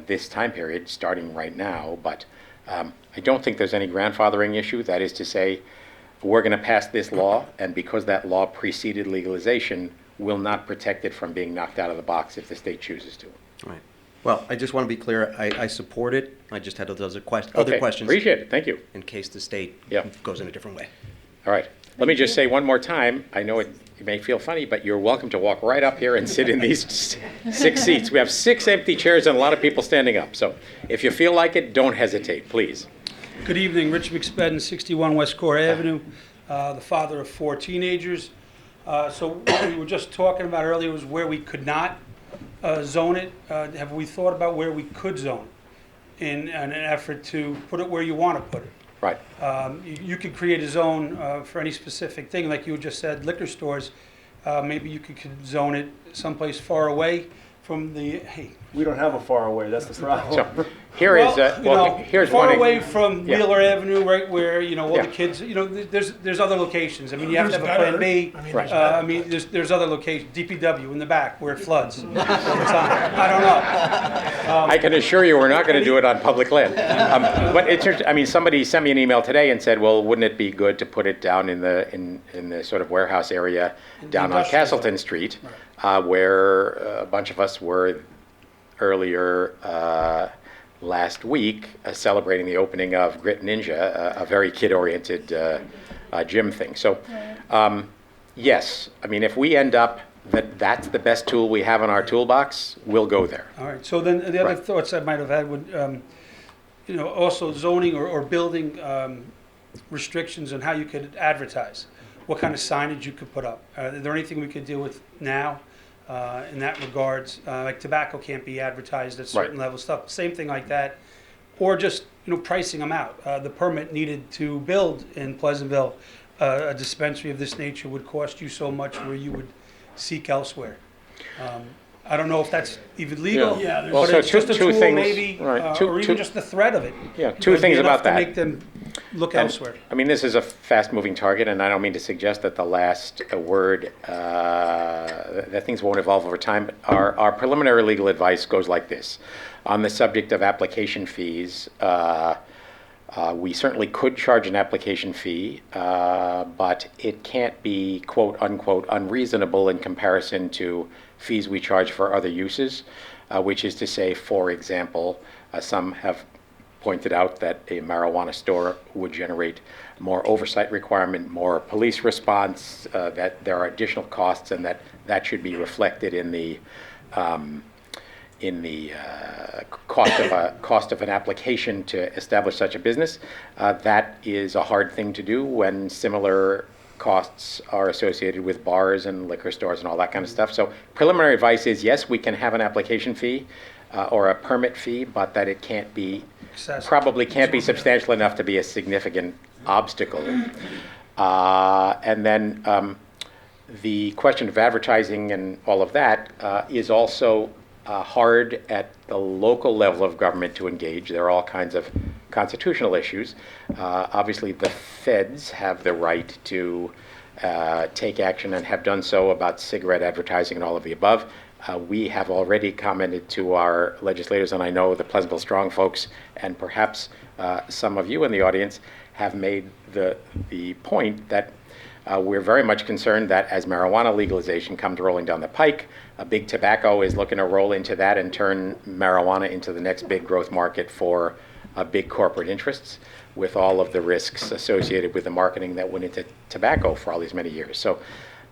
this time period, starting right now. But I don't think there's any grandfathering issue. That is to say, we're going to pass this law, and because that law preceded legalization, will not protect it from being knocked out of the box if the state chooses to. Right. Well, I just want to be clear. I support it. I just had other questions. Appreciate it. Thank you. In case the state Yep. goes in a different way. All right. Let me just say one more time. I know it may feel funny, but you're welcome to walk right up here and sit in these 6 seats. We have 6 empty chairs and a lot of people standing up. So if you feel like it, don't hesitate, please. Good evening, Rich McSpadden, 61 West Core Avenue, the father of 4 teenagers. So what we were just talking about earlier was where we could not zone it. Have we thought about where we could zone it in an effort to put it where you want to put it? Right. You could create a zone for any specific thing, like you just said, liquor stores. Maybe you could zone it someplace far away from the, We don't have a far away. That's the problem. So Here is, here's far one. away from Yeah. Wheeler Avenue, right where all Yeah. the kids. There's other locations. I mean, you have to have a There's plan better. B. I mean, Right. There's other locations. DPW in the back where it floods all the time. I don't know. I can assure you, we're not going to do it on public land. But I mean, somebody sent me an email today and said, well, wouldn't it be good to put it down in the sort of warehouse area down on industrial Castleton Street, where a bunch of us were earlier last week celebrating the opening of Grit Ninja, a very kid-oriented gym thing. So, yes, I mean, if we end up that's the best tool we have in our toolbox, we'll go there. All right. So then the other Right. thoughts I might have had would, also zoning or building restrictions on how you could advertise, what kind of signage you could put up. Is there anything we could deal with now in that regards? Like tobacco can't be advertised at certain level stuff. Same thing like that, or just pricing them out. The permit needed to build in Pleasantville a dispensary of this nature would cost you so much, where you would seek elsewhere. I don't know if that's even legal, Yeah, there's- Well, but so it's just a two tool things, maybe, right, or even just the threat of it. Yeah, two would be things enough about that. to make them look And, elsewhere. I mean, this is a fast-moving target, and I don't mean to suggest that the last word, that things won't evolve over time. But our preliminary legal advice goes like this. On the subject of application fees, we certainly could charge an application fee, but it can't be quote unquote unreasonable in comparison to fees we charge for other uses, which is to say, for example, some have pointed out that a marijuana store would generate more oversight requirement, more police response, that there are additional costs, and that should be reflected in the cost of an application to establish such a business. That is a hard thing to do when similar costs are associated with bars and liquor stores and all that kind of stuff. So preliminary advice is, yes, we can have an application fee or a permit fee, but that it can't be, Excessive. probably can't be substantial enough to be a significant obstacle. And then the question of advertising and all of that is also hard at the local level of government to engage. There are all kinds of constitutional issues. Obviously, the feds have the right to take action and have done so about cigarette advertising and all of the above. We have already commented to our legislators, and I know the Pleasantville Strong folks, and perhaps some of you in the audience have made the point that we're very much concerned that as marijuana legalization comes rolling down the pike, big tobacco is looking to roll into that and turn marijuana into the next big growth market for big corporate interests, with all of the risks associated with the marketing that went into tobacco for all these many years. So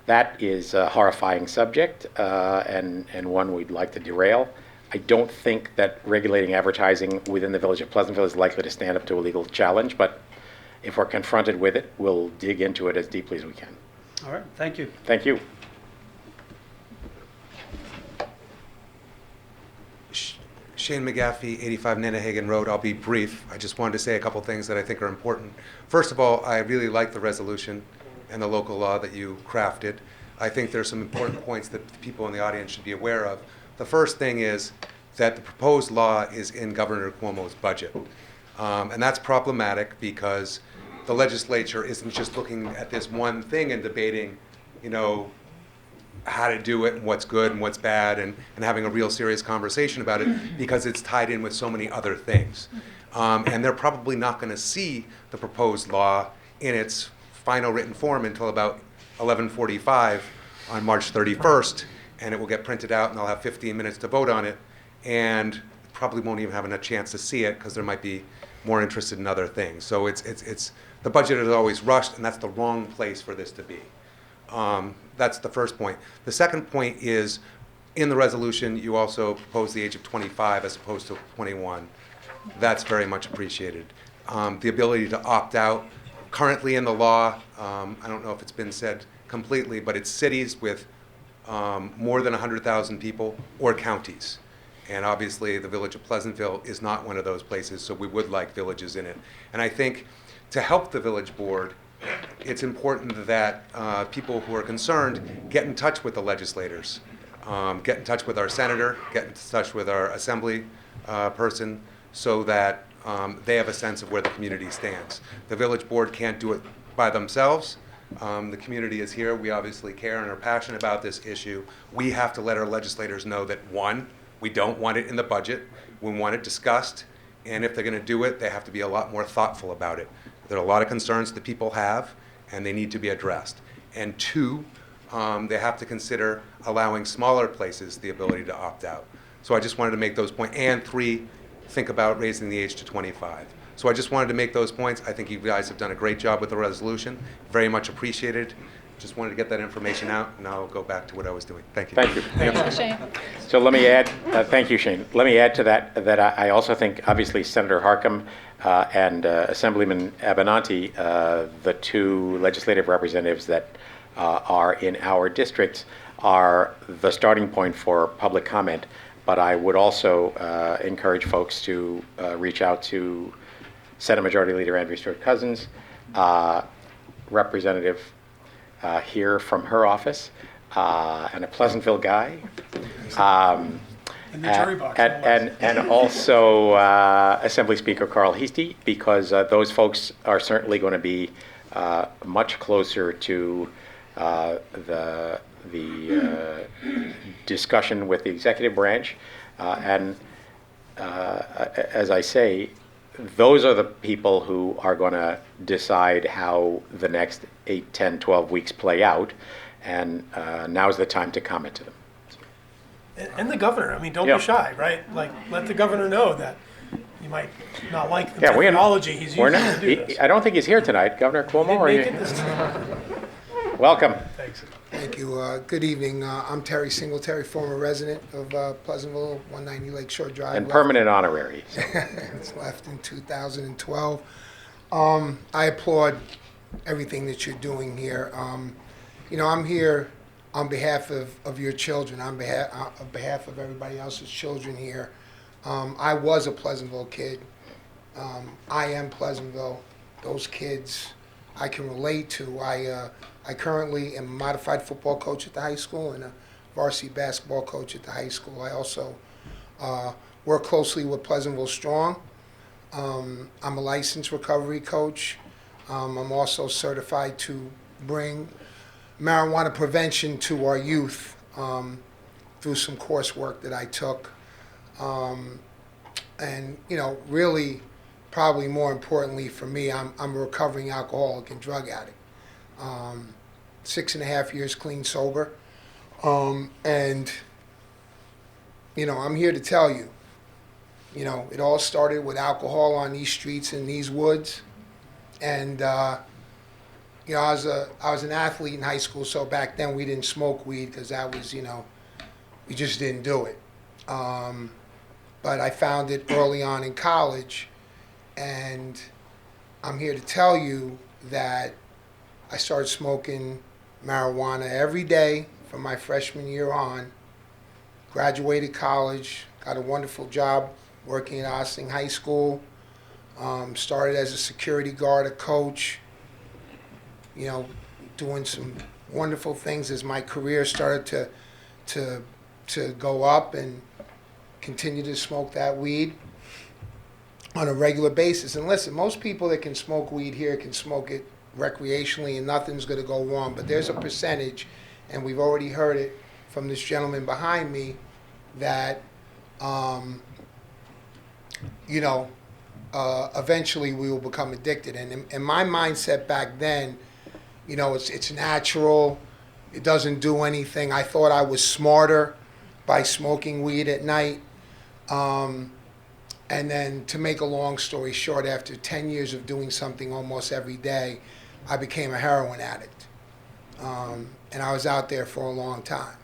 that is a horrifying subject and one we'd like to derail. I don't think that regulating advertising within the village of Pleasantville is likely to stand up to a legal challenge, but if we're confronted with it, we'll dig into it as deeply as we can. All right, thank you. Thank you. Shane McGaffey, 85 Nanahagan Road. I'll be brief. I just wanted to say a couple things that I think are important. First of all, I really like the resolution and the local law that you crafted. I think there's some important points that people in the audience should be aware of. The first thing is that the proposed law is in Governor Cuomo's budget. And that's problematic because the legislature isn't just looking at this one thing and debating, how to do it and what's good and what's bad and having a real serious conversation about it, because it's tied in with so many other things. And they're probably not going to see the proposed law in its final written form until about 11:45 on March 31st, and it will get printed out and they'll have 15 minutes to vote on it, and probably won't even have a chance to see it because there might be more interested in other things. So it's the budget is always rushed, and that's the wrong place for this to be. That's the first point. The second point is, in the resolution, you also propose the age of 25 as opposed to 21. That's very much appreciated. The ability to opt out, currently in the law, I don't know if it's been said completely, but it's cities with more than 100,000 people or counties. And obviously, the village of Pleasantville is not one of those places, so we would like villages in it. And I think to help the village board, it's important that people who are concerned get in touch with the legislators, get in touch with our senator, get in touch with our assembly person, so that they have a sense of where the community stands. The village board can't do it by themselves. The community is here. We obviously care and are passionate about this issue. We have to let our legislators know that, one, we don't want it in the budget. We want it discussed. And if they're going to do it, they have to be a lot more thoughtful about it. There are a lot of concerns that people have, and they need to be addressed. And two, they have to consider allowing smaller places the ability to opt out. So I just wanted to make those points. And three, think about raising the age to 25. So I just wanted to make those points. I think you guys have done a great job with the resolution. Very much appreciated. Just wanted to get that information out, and I'll go back to what I was doing. Thank you. Thank you. Thank you, Shane. So let me add, thank you, Shane. Let me add to that I also think, obviously, Senator Harcum and Assemblyman Abenanti, the two legislative representatives that are in our districts, are the starting point for public comment. But I would also encourage folks to reach out to Senate Majority Leader Andrew Stewart Cousins, Representative here from her office, and a Pleasantville guy. And the jury box. no less. And also Assembly Speaker Carl Heastie, because those folks are certainly going to be much closer to the discussion with the executive branch. And as I say, those are the people who are going to decide how the next 8, 10, 12 weeks play out. And now's the time to comment to them. And the governor, I mean, don't Yeah. be shy, right? Like, let the governor know that you might not like the Yeah, technology he's we're using not, to do this. I don't think he's here tonight, Governor Cuomo. Didn't Are make you? it this time. Welcome. Thanks. Thank you. Good evening. I'm Terry Singletary, former resident of Pleasantville, 190 Lakeshore Drive. And permanent honorary. So. It's left in 2012. I applaud everything that you're doing here. I'm here on behalf of your children, on behalf of everybody else's children here. I was a Pleasantville kid. I am Pleasantville. Those kids I can relate to. I currently am a modified football coach at the high school and a varsity basketball coach at the high school. I also work closely with Pleasantville Strong. I'm a licensed recovery coach. I'm also certified to bring marijuana prevention to our youth through some coursework that I took. And, really, probably more importantly for me, I'm a recovering alcoholic and drug addict. 6.5 years clean sober. And, I'm here to tell you, it all started with alcohol on these streets in these woods. And, I was an athlete in high school, so back then we didn't smoke weed because that was, we just didn't do it. But I found it early on in college, and I'm here to tell you that I started smoking marijuana every day from my freshman year on, graduated college, got a wonderful job working at Ossining High School, started as a security guard, a coach, doing some wonderful things as my career started to go up, and continue to smoke that weed on a regular basis. And listen, most people that can smoke weed here can smoke it recreationally and nothing's going to go wrong, but there's a percentage, and we've already heard it from this gentleman behind me, that eventually we will become addicted. And in my mindset back then, it's natural, it doesn't do anything. I thought I was smarter by smoking weed at night. And then, to make a long story short, after 10 years of doing something almost every day, I became a heroin addict. And I was out there for a long time.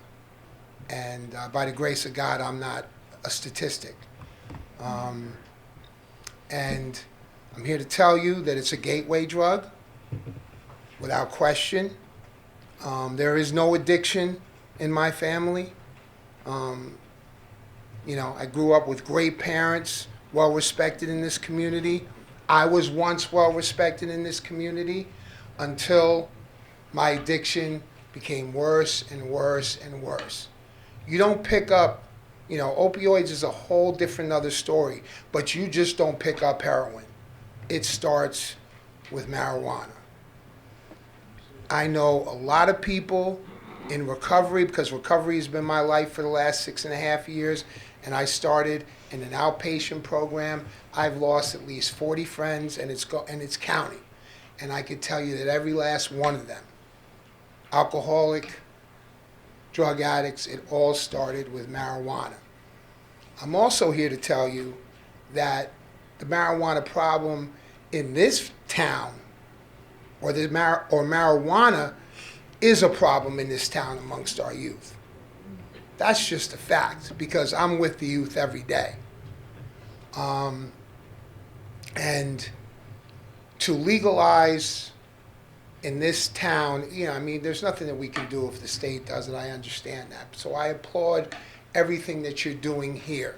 And by the grace of God, I'm not a statistic. And I'm here to tell you that it's a gateway drug, without question. There is no addiction in my family. I grew up with great parents, well respected in this community. I was once well respected in this community until my addiction became worse and worse and worse. You don't pick up You know, opioids is a whole different other story, but you just don't pick up heroin. It starts with marijuana. I know a lot of people in recovery, because recovery has been my life for the last 6.5 years, and I started in an outpatient program. I've lost at least 40 friends, and it's counting. And I can tell you that every last one of them, alcoholic, drug addicts, it all started with marijuana. I'm also here to tell you that the marijuana problem in this town, or marijuana is a problem in this town amongst our youth. That's just a fact, because I'm with the youth every day. And to legalize in this town, you know, I mean, there's nothing that we can do if the state does it. I understand that. So I applaud everything that you're doing here.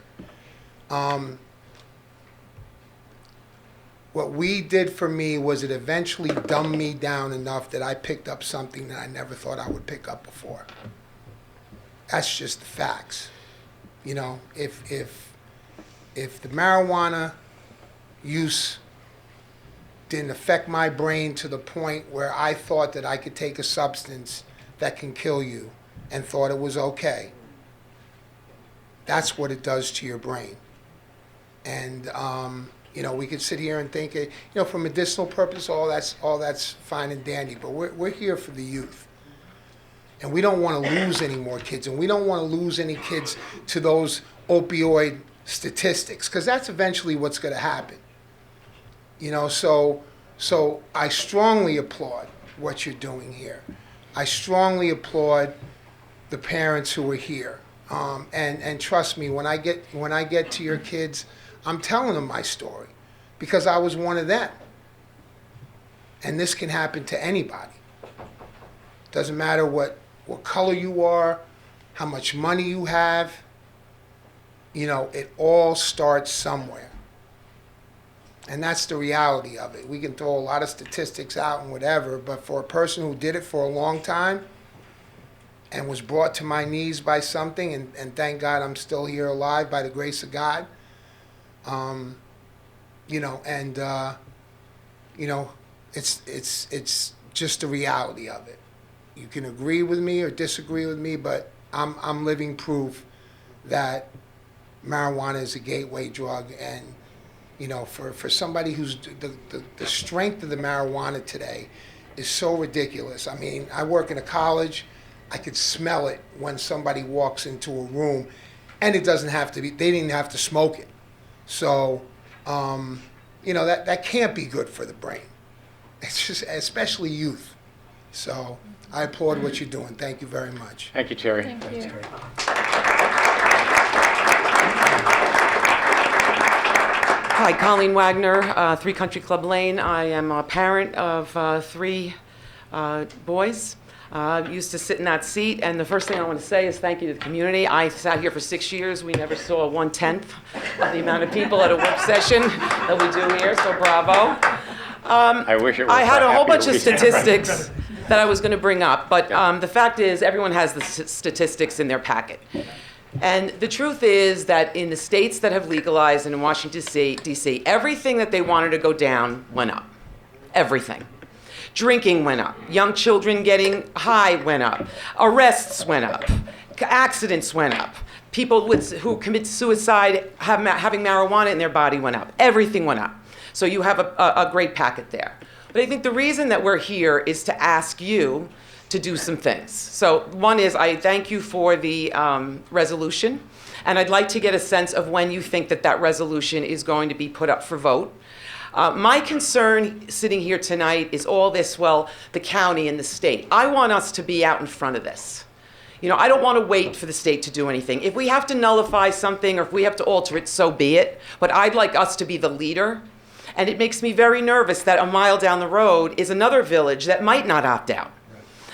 What we did for me was it eventually dumbed me down enough that I picked up something that I never thought I would pick up before. That's just the facts. You know, if the marijuana use didn't affect my brain to the point where I thought that I could take a substance that can kill you and thought it was okay, that's what it does to your brain. And you know, we could sit here and think, you know, for medicinal purpose, all that's fine and dandy, but we're here for the youth. And we don't want to lose any more kids, and we don't want to lose any kids to those opioid statistics, because that's eventually what's going to happen. You know, so I strongly applaud what you're doing here. I strongly applaud the parents who are here. And trust me, when I get to your kids, I'm telling them my story, because I was one of them. And this can happen to anybody. Doesn't matter what color you are, how much money you have. You know, it all starts somewhere. And that's the reality of it. We can throw a lot of statistics out and whatever, but for a person who did it for a long time and was brought to my knees by something, and thank God I'm still here alive by the grace of God, you know, and you know, it's just the reality of it. You can agree with me or disagree with me, but I'm living proof that marijuana is a gateway drug. And you know, for somebody who's the strength of the marijuana today is so ridiculous. I mean, I work in a college. I could smell it when somebody walks into a room, and it doesn't have to be, they didn't have to smoke it. So, you know, that can't be good for the brain. It's just, especially youth. So I applaud what you're doing. Thank you very much. Thank you, Terry. Thank you. Hi, Colleen Wagner, 3 Country Club Lane. I am a parent of 3 boys. Used to sit in that seat, and the first thing I want to say is thank you to the community. I sat here for 6 years. We never saw 1/10 of the amount of people at a work session that we do here, so bravo. I wish it was. I had a whole bunch of happier weekend. statistics that I was going to bring up, but the fact is everyone has the statistics in their packet. And the truth is that in the states that have legalized and in Washington, D.C., everything that they wanted to go down went up. Everything. Drinking went up. Young children getting high went up. Arrests went up. Accidents went up. People who commit suicide having marijuana in their body went up. Everything went up. So you have a great packet there. But I think the reason that we're here is to ask you to do some things. So one is I thank you for the resolution, and I'd like to get a sense of when you think that resolution is going to be put up for vote. My concern sitting here tonight is all this, well, the county and the state. I want us to be out in front of this. You know, I don't want to wait for the state to do anything. If we have to nullify something or if we have to alter it, so be it. But I'd like us to be the leader. And it makes me very nervous that a mile down the road is another village that might not opt out.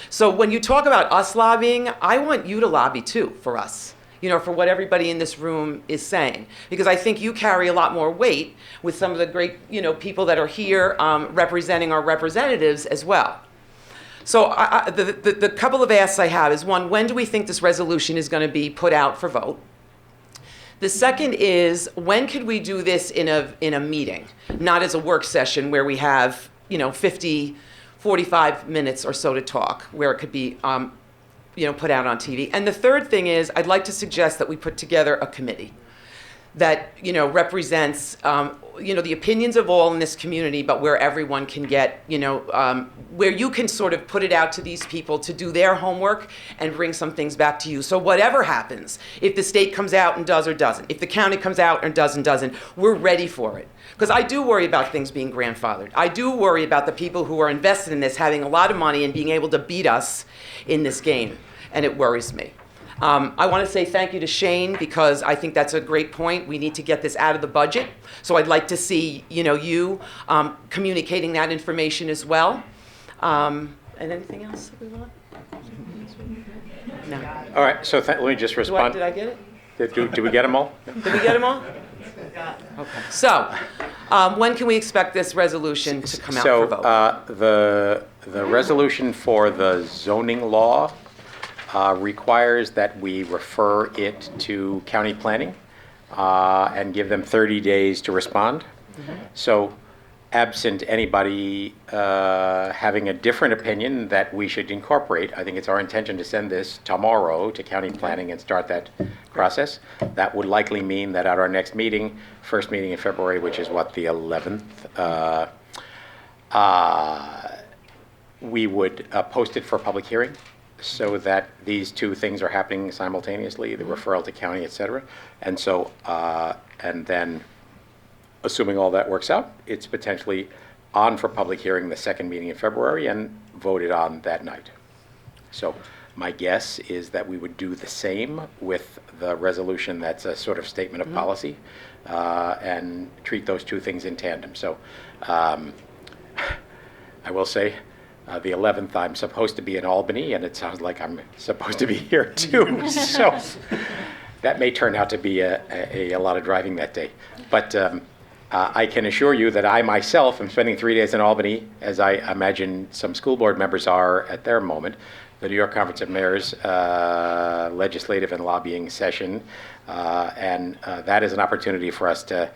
So when you talk about us lobbying, I want you to lobby too for us, you know, for what everybody in this room is saying. Because I think you carry a lot more weight with some of the great, you know, people that are here representing our representatives as well. So the couple of asks I have is, one, when do we think this resolution is going to be put out for vote? The second is, when could we do this in a meeting, not as a work session where we have, 50, 45 minutes or so to talk, where it could be, put out on TV. And the third thing is, I'd like to suggest that we put together a committee that, represents, the opinions of all in this community, but where everyone can get, where you can sort of put it out to these people to do their homework and bring some things back to you. So whatever happens, if the state comes out and does or doesn't, if the county comes out and does and doesn't, we're ready for it. Because I do worry about things being grandfathered. I do worry about the people who are invested in this having a lot of money and being able to beat us in this game. And it worries me. I want to say thank you to Shane, because I think that's a great point. We need to get this out of the budget. So I'd like to see, you communicating that information as well. And anything else that we want? No. All right, so let me just respond. Did I get it? Did we get them all? Did we get them all? Okay. So, when can we expect this resolution to come out for vote? The resolution for the zoning law requires that we refer it to county planning and give them 30 days to respond. So absent anybody having a different opinion that we should incorporate, I think it's our intention to send this tomorrow to county planning and start that process. That would likely mean that at our next meeting, first meeting in February, which is what, the 11th, we would post it for public hearing, so that these two things are happening simultaneously, the referral to county, et cetera. And so, and then, assuming all that works out, it's potentially on for public hearing the second meeting in February and voted on that night. So my guess is that we would do the same with the resolution that's a sort of statement of policy, and treat those two things in tandem. So I will say, the 11th, I'm supposed to be in Albany, and it sounds like I'm supposed to be here too. So that may turn out to be a lot of driving that day. But I can assure you that I myself am spending 3 days in Albany, as I imagine some school board members are at their moment. The New York Conference of Mayors legislative and lobbying session, and that is an opportunity for us to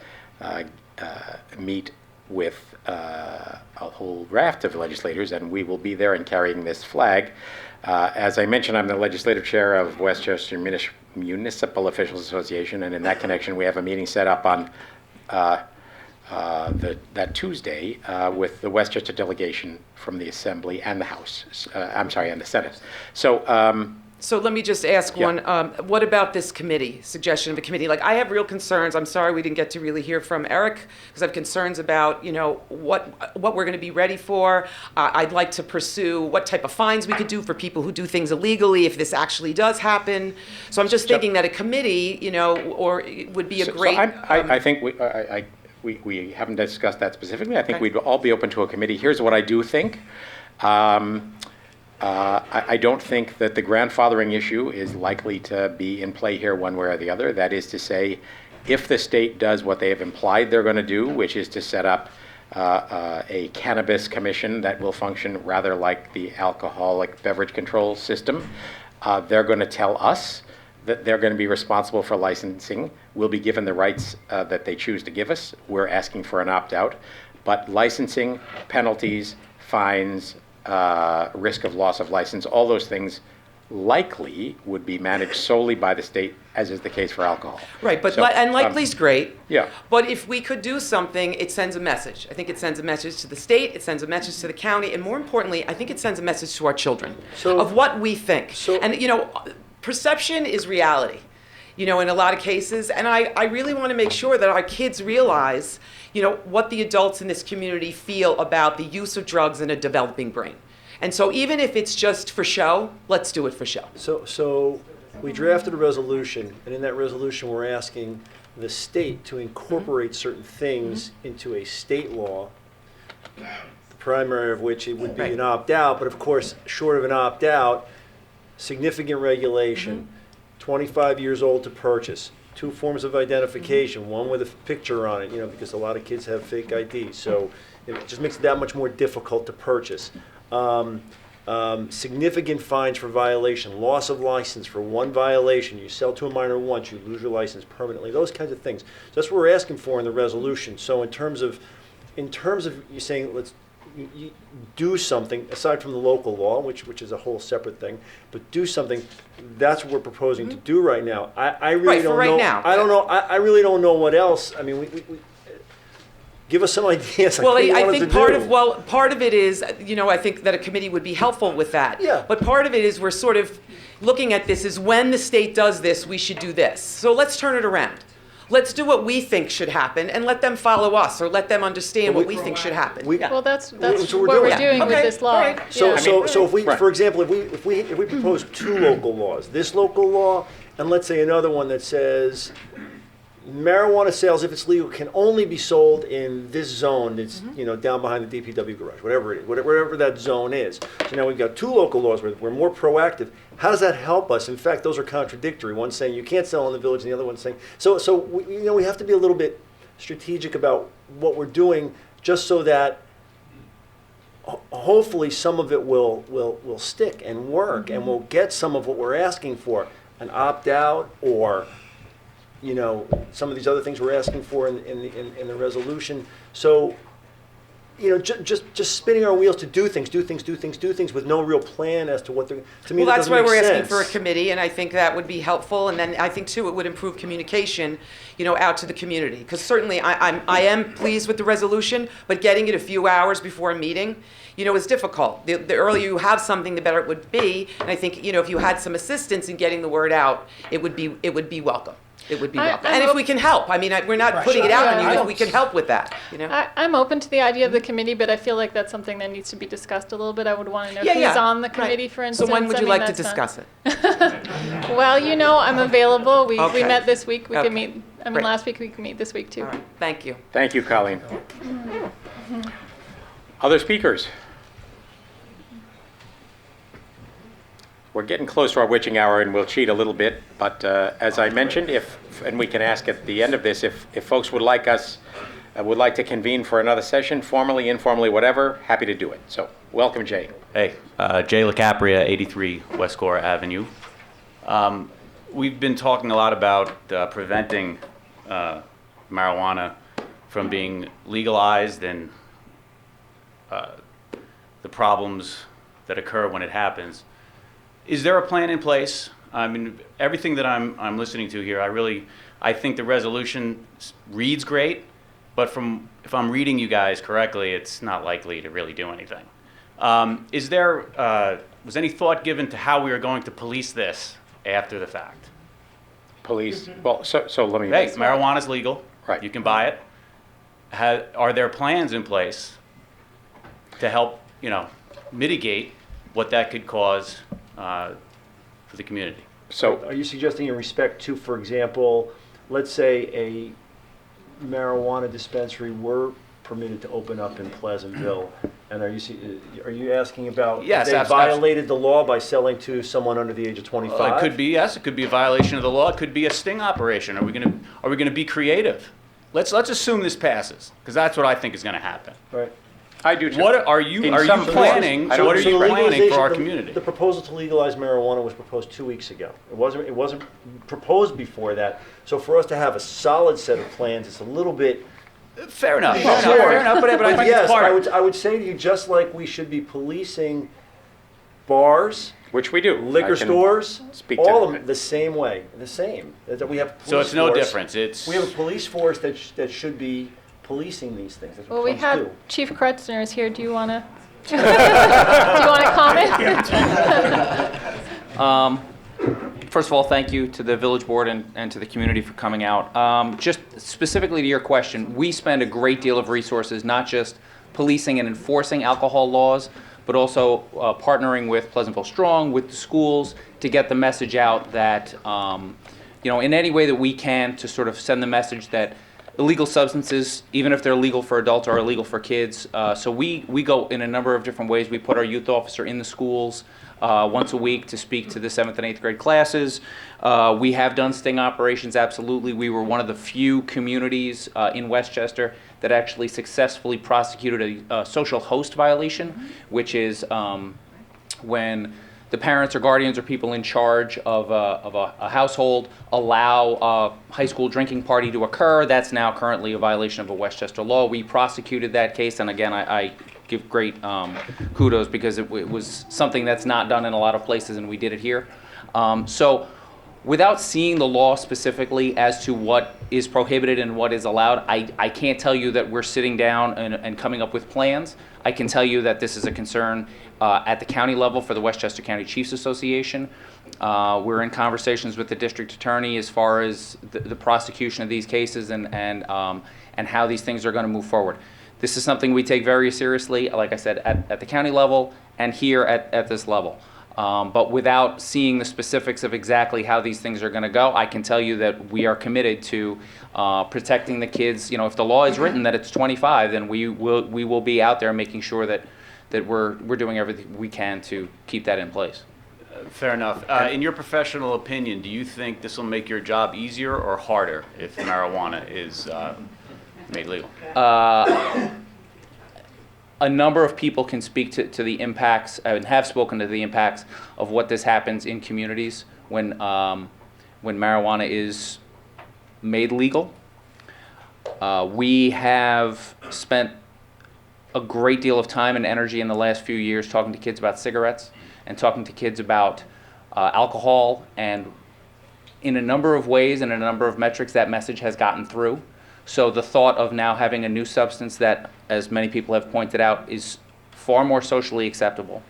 meet with a whole raft of legislators, and we will be there and carrying this flag. As I mentioned, I'm the legislative chair of Westchester Municipal Officials Association, and in that connection, we have a meeting set up on that Tuesday with the Westchester delegation from the Assembly and the House. And the Senate. So let me just ask Yeah. one, what about this committee, suggestion of a committee? Like, I have real concerns. I'm sorry we didn't get to really hear from Eric, because I have concerns about, what we're going to be ready for. I'd like to pursue what type of fines we could do for people who do things illegally if this actually does happen. So I'm just thinking that a committee, or it would be a great. I think we haven't discussed that specifically. I think we'd all be open to a committee. Here's what I do think. I don't think that the grandfathering issue is likely to be in play here one way or the other. That is to say, if the state does what they have implied they're going to do, which is to set up a cannabis commission that will function rather like the alcoholic beverage control system, they're going to tell us that they're going to be responsible for licensing. We'll be given the rights that they choose to give us. We're asking for an opt-out. But licensing, penalties, fines, risk of loss of license, all those things likely would be managed solely by the state, as is the case for alcohol. Right, but and likely's great. Yeah. But if we could do something, it sends a message. I think it sends a message to the state, it sends a message to the county, and more importantly, I think it sends a message to our children of what we think. And perception is reality, in a lot of cases, and I really want to make sure that our kids realize, what the adults in this community feel about the use of drugs in a developing brain. And so even if it's just for show, let's do it for show. So we drafted a resolution, and in that resolution, we're asking the state to incorporate certain things into a state law, the primary of which it would be an opt-out, but of course, short of an opt-out, significant regulation, 25 years old to purchase, 2 forms of identification, one with a picture on it, because a lot of kids have fake IDs, so it just makes it that much more difficult to purchase. significant fines for violation, loss of license for one violation, you sell to a minor once, you lose your license permanently, those kinds of things. So that's what we're asking for in the resolution. So in terms of you saying let's you do something aside from the local law, which is a whole separate thing, but do something. That's what we're proposing to do right now. I really Right, for don't right know. now. I don't know. I really don't know what else. I mean, we give us some ideas. Like Well, what you I want us think to do. part of it is, I think that a committee would be helpful with that. Yeah. But part of it is we're sort of looking at this as when the state does this, we should do this. So let's turn it around. Let's do what we think should happen and let them follow us or let them understand what we think should happen. Well, that's what we're what we're doing. doing with Okay, this law. all right. So, Yeah. so if we, Right. for example, if we propose two local laws, this local law and let's say another one that says marijuana sales, if it's legal, can only be sold in this zone that's down behind the DPW garage, whatever it is, whatever that zone is. So now we've got two local laws where we're more proactive. How does that help us? In fact, those are contradictory. One's saying you can't sell in the village, and the other one's saying so. We have to be a little bit strategic about what we're doing, just so that hopefully some of it will stick and work, and we'll get some of what we're asking for, an opt out or some of these other things we're asking for in the resolution. So, just spinning our wheels to do things with no real plan as to what they're. To me, Well, that that's doesn't why make we're asking sense. for a committee, and I think that would be helpful. And then I think too, it would improve communication, out to the community. Because certainly, I am pleased with the resolution, but getting it a few hours before a meeting, is difficult. The earlier you have something, the better it would be. And I think, if you had some assistance in getting the word out, it would be welcome. It would be welcome. I'm And if we can help, we're not putting it out on you. Yeah. If we can help with that, I'm open to the idea of the committee, but I feel like that's something that needs to be discussed a little bit. I would want to know who's on the committee, for instance. So when would you like to that's discuss it? Well, I'm available. We Okay. met this week. We Okay. could meet. Great. Last week we could meet this week too. All right. Thank you. Thank you, Colleen. Other speakers? We're getting close to our witching hour, and we'll cheat a little bit. But as I mentioned, and we can ask at the end of this, if folks would like to convene for another session, formally, informally, whatever, happy to do it. So, welcome, Jay. Hey, Jay LaCapria, 83 West Core Avenue. We've been talking a lot about preventing marijuana from being legalized and the problems that occur when it happens. Is there a plan in place? I mean, everything that I'm listening to here, I think the resolution reads great, but if I'm reading you guys correctly, it's not likely to really do anything. Was any thought given to how we are going to police this after the fact? Police. Well, so let me. Hey, marijuana's legal. Right. You can buy it. Are there plans in place to help, mitigate what that could cause for the community? So, are you suggesting in respect to, for example, let's say a marijuana dispensary were permitted to open up in Pleasantville, and are you asking about Yes, they absolutely. violated the law by selling to someone under the age of 25? It could be, yes. It could be a violation of the law. It could be a sting operation. Are we going to be creative? Let's assume this passes, because that's what I think is going to happen. Right. I do too. What are you planning? I don't- What are you the planning for legalization- our the- community? The proposal to legalize marijuana was proposed 2 weeks ago. It wasn't proposed before that. So for us to have a solid set of plans, it's a little bit. Fair enough. Sure. But I think yes, it's part. I would say to you, just like we should be policing bars, Which we do. liquor I can stores, speak to all of that. them the same way. The same. That we have. So it's police no force. difference. It's We have a police force that should be policing these things. That's what Well, we police have do. Chief Kretzner is here. Do you want to? Do you want to comment? First of all, thank you to the village board and to the community for coming out. Just specifically to your question, we spend a great deal of resources, not just policing and enforcing alcohol laws, but also partnering with Pleasantville Strong, with the schools, to get the message out that, in any way that we can, to sort of send the message that illegal substances, even if they're legal for adults, are illegal for kids. So we go in a number of different ways. We put our youth officer in the schools once a week to speak to the 7th and 8th grade classes. We have done sting operations, absolutely. We were one of the few communities in Westchester that actually successfully prosecuted a social host violation, which is when the parents or guardians or people in charge of a household allow a high school drinking party to occur. That's now currently a violation of a Westchester law. We prosecuted that case, and again, I give great kudos because it was something that's not done in a lot of places, and we did it here. So without seeing the law specifically as to what is prohibited and what is allowed, I can't tell you that we're sitting down and coming up with plans. I can tell you that this is a concern at the county level for the Westchester County Chiefs Association. We're in conversations with the district attorney as far as the prosecution of these cases and how these things are going to move forward. This is something we take very seriously, like I said, at the county level and here at this level. But without seeing the specifics of exactly how these things are going to go, I can tell you that we are committed to protecting the kids. You know, if the law is written that it's 25, then we will be out there making sure that we're doing everything we can to keep that in place. Fair enough. In your professional opinion, do you think this will make your job easier or harder if marijuana is made legal? A number of people can speak to the impacts and have spoken to the impacts of what this happens in communities when marijuana is made legal. We have spent a great deal of time and energy in the last few years talking to kids about cigarettes and talking to kids about alcohol, and in a number of ways and in a number of metrics that message has gotten through. So the thought of now having a new substance that, as many people have pointed out, is far more socially acceptable,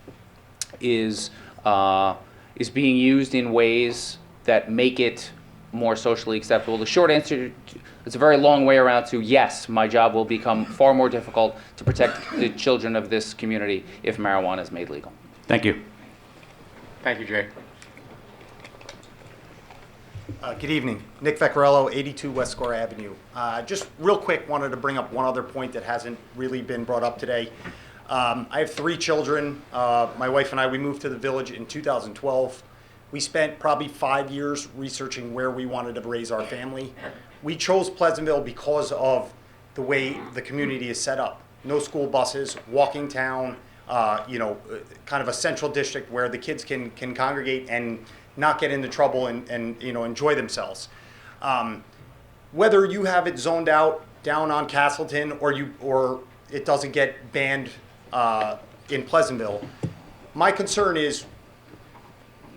is being used in ways that make it more socially acceptable. The short answer, it's a very long way around to yes, my job will become far more difficult to protect the children of this community if marijuana is made legal. Thank you. Thank you, Jay. Good evening. Nick Vecchiarello, 82 West Square Avenue. Just real quick, wanted to bring up one other point that hasn't really been brought up today. I have 3 children. My wife and I, we moved to the village in 2012. We spent probably 5 years researching where we wanted to raise our family. We chose Pleasantville because of the way the community is set up. No school buses, walking town, kind of a central district where the kids can congregate and not get into trouble and enjoy themselves. Whether you have it zoned out down on Castleton or it doesn't get banned in Pleasantville, my concern is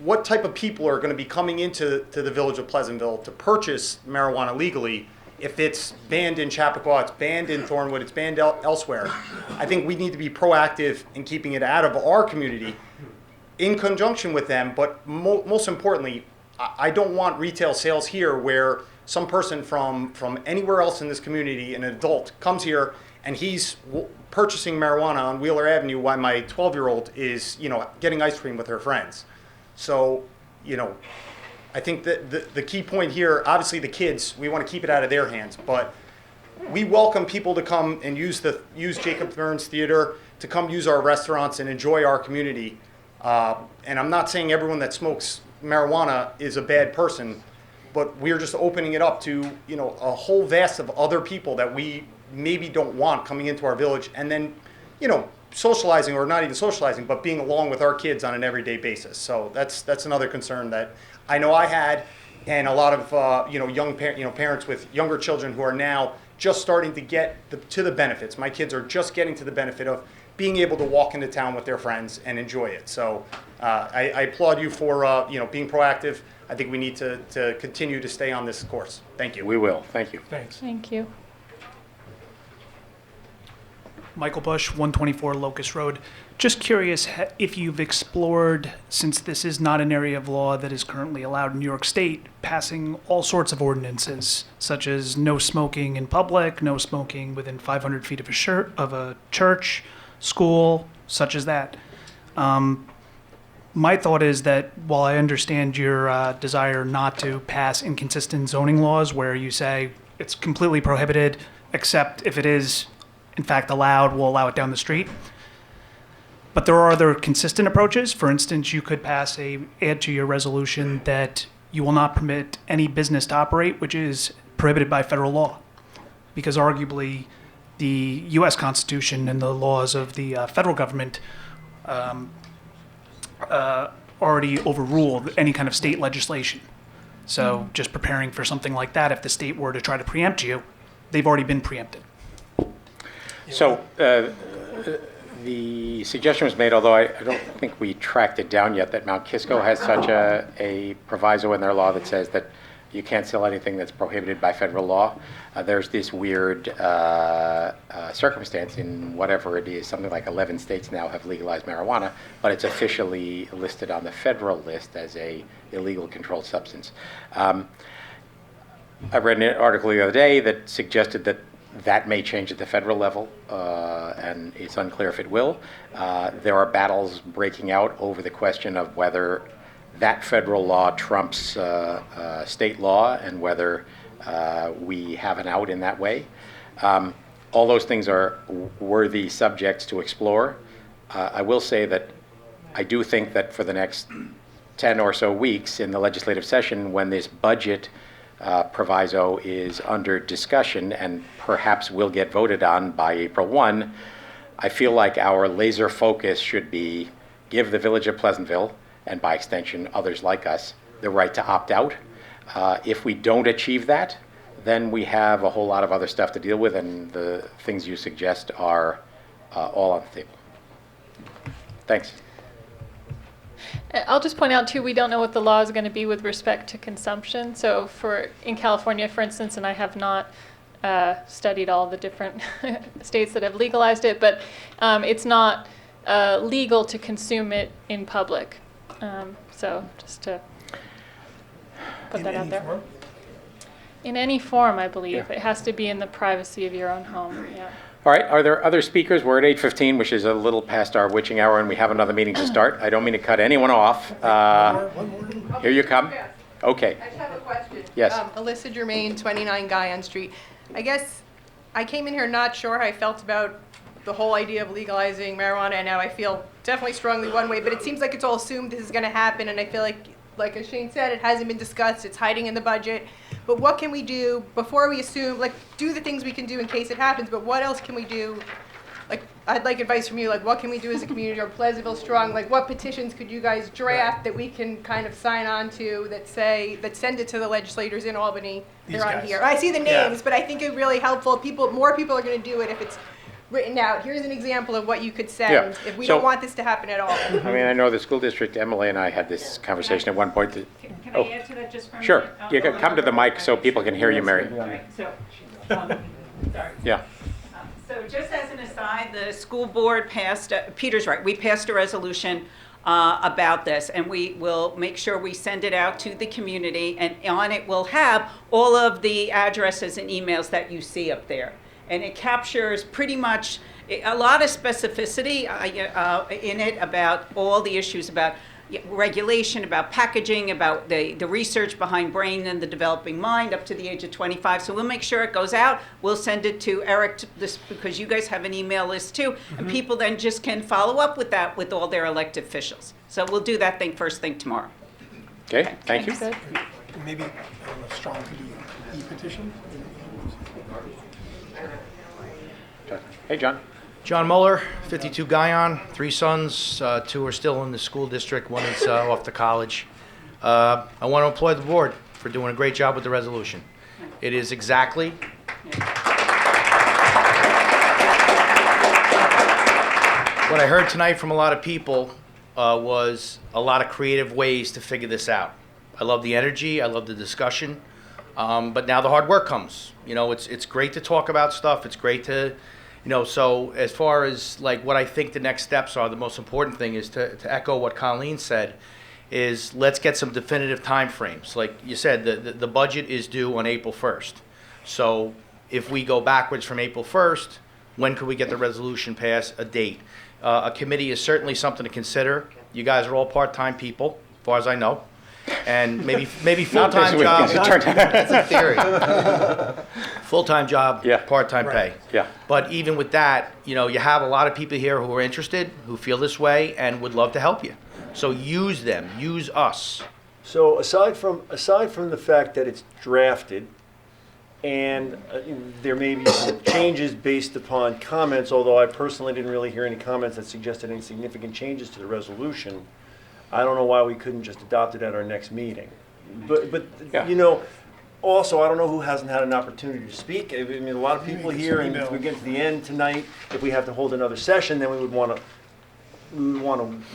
what type of people are going to be coming into the village of Pleasantville to purchase marijuana legally if it's banned in Chappaqua, it's banned in Thornwood, it's banned elsewhere. I think we need to be proactive in keeping it out of our community in conjunction with them, but most importantly, I don't want retail sales here where some person from anywhere else in this community, an adult, comes here and he's purchasing marijuana on Wheeler Avenue while my 12-year-old is, getting ice cream with her friends. So, I think that the key point here, obviously the kids, we want to keep it out of their hands, but we welcome people to come and use Jacob Burns Theater, to come use our restaurants and enjoy our community. And I'm not saying everyone that smokes marijuana is a bad person, but we're just opening it up to, a whole vast of other people that we maybe don't want coming into our village and then, socializing, or not even socializing, but being along with our kids on an everyday basis. So that's another concern that I know I had, and a lot of, young parents with younger children who are now just starting to get to the benefits. My kids are just getting to the benefit of being able to walk into town with their friends and enjoy it. So I applaud you for being proactive. I think we need to continue to stay on this course. Thank you. We will. Thank you. Thanks. Thank you. Michael Bush, 124 Locust Road. Just curious if you've explored, since this is not an area of law that is currently allowed in New York State, passing all sorts of ordinances, such as no smoking in public, no smoking within 500 feet of a church, school, such as that. My thought is that while I understand your desire not to pass inconsistent zoning laws where you say it's completely prohibited, except if it is in fact allowed, we'll allow it down the street. But there are other consistent approaches. For instance, you could add to your resolution that you will not permit any business to operate which is prohibited by federal law. Because arguably the U.S. Constitution and the laws of the federal government already overruled any kind of state legislation. So just preparing for something like that, if the state were to try to preempt you, they've already been preempted. So the suggestion was made, although I don't think we tracked it down yet, that Mount Kisco has such a proviso in their law that says that you can't sell anything that's prohibited by federal law. There's this weird circumstance in whatever it is, something like 11 states now have legalized marijuana, but it's officially listed on the federal list as a illegal controlled substance. I read an article the other day that suggested that that may change at the federal level, and it's unclear if it will. There are battles breaking out over the question of whether that federal law trumps state law and whether we have an out in that way. All those things are worthy subjects to explore. I will say that I do think that for the next 10 or so weeks in the legislative session, when this budget proviso is under discussion and perhaps will get voted on by April 1, I feel like our laser focus should be give the Village of Pleasantville, and by extension others like us, the right to opt out. If we don't achieve that, then we have a whole lot of other stuff to deal with, and the things you suggest are all on the table. Thanks. I'll just point out too, we don't know what the law is going to be with respect to consumption. So in California, for instance, and I have not studied all the different states that have legalized it, but it's not legal to consume it in public. So just to put that out there. Form? In any form, I believe. Yeah. It has to be in the privacy of your own home. Yeah. All right, are there other speakers? We're at 8:15, which is a little past our witching hour, and we have another meeting to start. I don't mean to cut anyone off. One more. Here you come. Okay. I just have a question. Yes. Alyssa Germain, 29 Guyon Street. I guess I came in here not sure how I felt about the whole idea of legalizing marijuana, and now I feel definitely strongly one way, but it seems like it's all assumed this is going to happen, and I feel like as Shane said, it hasn't been discussed, it's hiding in the budget. But what can we do before we assume, like, do the things we can do in case it happens, but what else can we do? Like, I'd like advice from you, like, what can we do as a community, or Pleasantville Strong, like, what petitions could you guys draft that we can kind of sign on to that send it to the legislators in Albany? They're on here. I see the names, but I think it's really helpful. More people are going to do it if it's written out. Here's an example of what you could send if we don't want this to happen at all. I mean, I know the school district, Emily and I had this conversation at one point. Can I add to that just for a Sure. minute? You can come to the mic so people can hear you, Mary. Right, so, sorry. Yeah. So just as an aside, the school board passed, Peter's right, we passed a resolution about this, and we will make sure we send it out to the community, and on it we'll have all of the addresses and emails that you see up there. And it captures pretty much a lot of specificity in it about all the issues about regulation, about packaging, about the research behind brain and the developing mind up to the age of 25. So we'll make sure it goes out. We'll send it to Eric because you guys have an email list too, and people then just can follow up with that with all their elected officials. So we'll do that thing first thing tomorrow. Okay, thank you. Maybe Strong could do e-petition. Hey, John. John Muller, 52 Guyon, 3 sons, 2 are still in the school district, 1 is off to college. I want to applaud the board for doing a great job with the resolution. It is exactly what I heard tonight from a lot of people was a lot of creative ways to figure this out. I love the energy, I love the discussion, but now the hard work comes. You know, it's great to talk about stuff, it's great to so as far as like what I think the next steps are, the most important thing is to echo what Colleen said, is let's get some definitive time frames. Like you said, the budget is due on April 1st. So if we go backwards from April 1st, when could we get the resolution passed, a date? A committee is certainly something to consider. You guys are all part-time people, as far as I know. And maybe full-time job. That's a theory. Full-time job, part-time pay. Yeah. But even with that, you have a lot of people here who are interested, who feel this way, and would love to help you. So use them, use us. So aside from the fact that it's drafted, and there may be some changes based upon comments, although I personally didn't really hear any comments that suggested any significant changes to the resolution. I don't know why we couldn't just adopt it at our next meeting. But Yeah. you know, also, I don't know who hasn't had an opportunity to speak. I mean, a lot of people here, and if we get to the end tonight, if we have to hold another session, then we would want to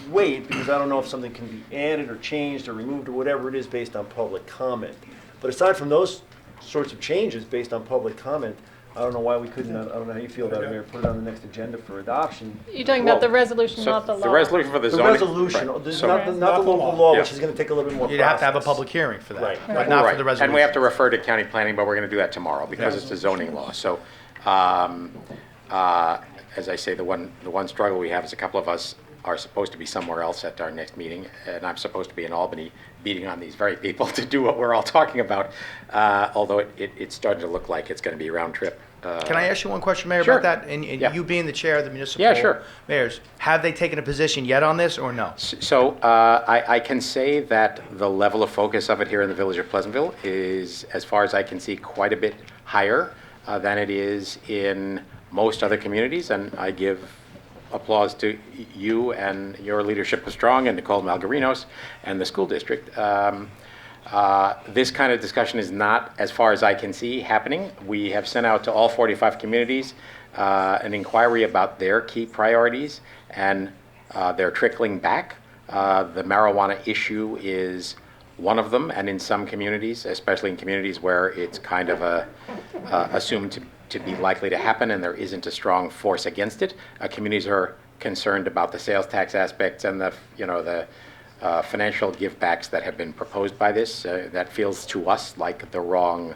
wait, because I don't know if something can be added or changed or removed or whatever it is based on public comment. But aside from those sorts of changes based on public comment, I don't know why we couldn't, I don't know how you feel about it, Mayor, put it on the next agenda for adoption. You're talking about the resolution, not the law. The resolution for the The zoning. resolution, Right. not So- not the local law, Yeah. which is going to take a little bit more You'd have to have a process. public hearing for that, Right. but not for the resolution. And we have to refer to county planning, but we're going to do that tomorrow because Yeah. it's a zoning law. So, as I say, the one struggle we have is a couple of us are supposed to be somewhere else at our next meeting, and I'm supposed to be in Albany beating on these very people to do what we're all talking about, although it's starting to look like it's going to be a round trip. Can I ask you one question, Mayor, Sure. about that? And Yeah. you being the chair of the municipal Yeah, sure. mayors, have they taken a position yet on this or no? So I can say that the level of focus of it here in the village of Pleasantville is, as far as I can see, quite a bit higher than it is in most other communities, and I give applause to you and your leadership of Strong and Nicole Malgarinos and the school district. This kind of discussion is not, as far as I can see, happening. We have sent out to all 45 communities an inquiry about their key priorities, and they're trickling back. The marijuana issue is one of them, and in some communities, especially in communities where it's kind of assumed to be likely to happen and there isn't a strong force against it, communities are concerned about the sales tax aspects and the financial givebacks that have been proposed by this. That feels to us like the wrong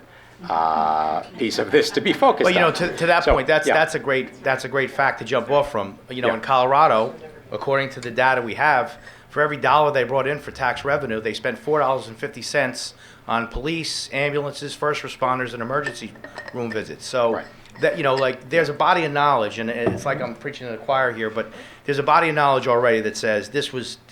piece of this to be focused Well, you know, on. to that So, point, that's yeah. a great fact to jump off from. You know, Yeah. in Colorado, according to the data we have, for every dollar they brought in for tax revenue, they spent $4.50 on police, ambulances, first responders, and emergency room visits. So that, you know, like, there's a body of knowledge, and it's like I'm preaching to the choir here, but there's a body of knowledge already that says this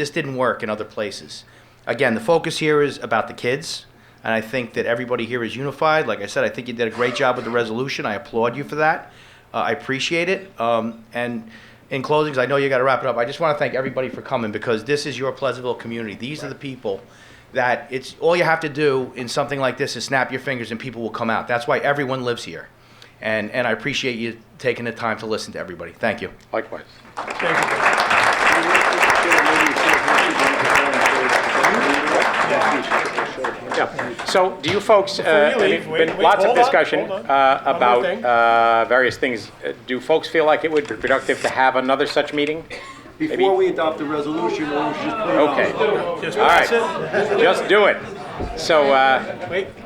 didn't work in other places. Again, the focus here is about the kids, and I think that everybody here is unified. Like I said, I think you did a great job with the resolution. I applaud you for that. I appreciate it. And in closing, 'cause I know you got to wrap it up, I just want to thank everybody for coming, because this is your Pleasantville community. These are the people that it's all you have to do in something like this is snap your fingers and people will come out. That's why everyone lives here. And I appreciate you taking the time to listen to everybody. Thank you. Likewise. Yeah. So do you folks, I mean, been lots of discussion about various things. Do folks feel like it would be productive to have another such meeting? Before we adopt the resolution, we should just put it on. Okay. Just All right. pass it? Just do it. So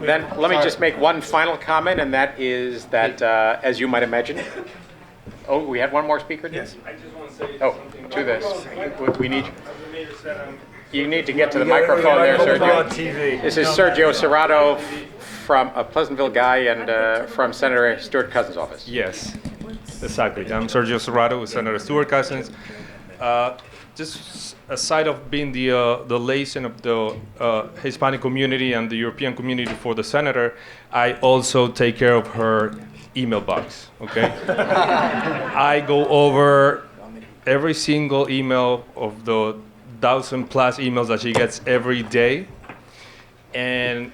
then let me just make one final comment, and that is that, as you might imagine, oh, we had one more speaker? Yes. I just want to say something to this. We need, The mayor said you need to get to the You gotta- microphone there, you gotta Sergio. put it on TV. This is Sergio Serrato from a Pleasantville guy and from Senator Stuart Cousins' office. Yes, exactly. I'm Sergio Serrato with Senator Stuart Cousins. Just aside of being the liaison of the Hispanic community and the European community for the senator, I also take care of her email box, okay? I go over every single email of the 1,000+ emails that she gets every day, and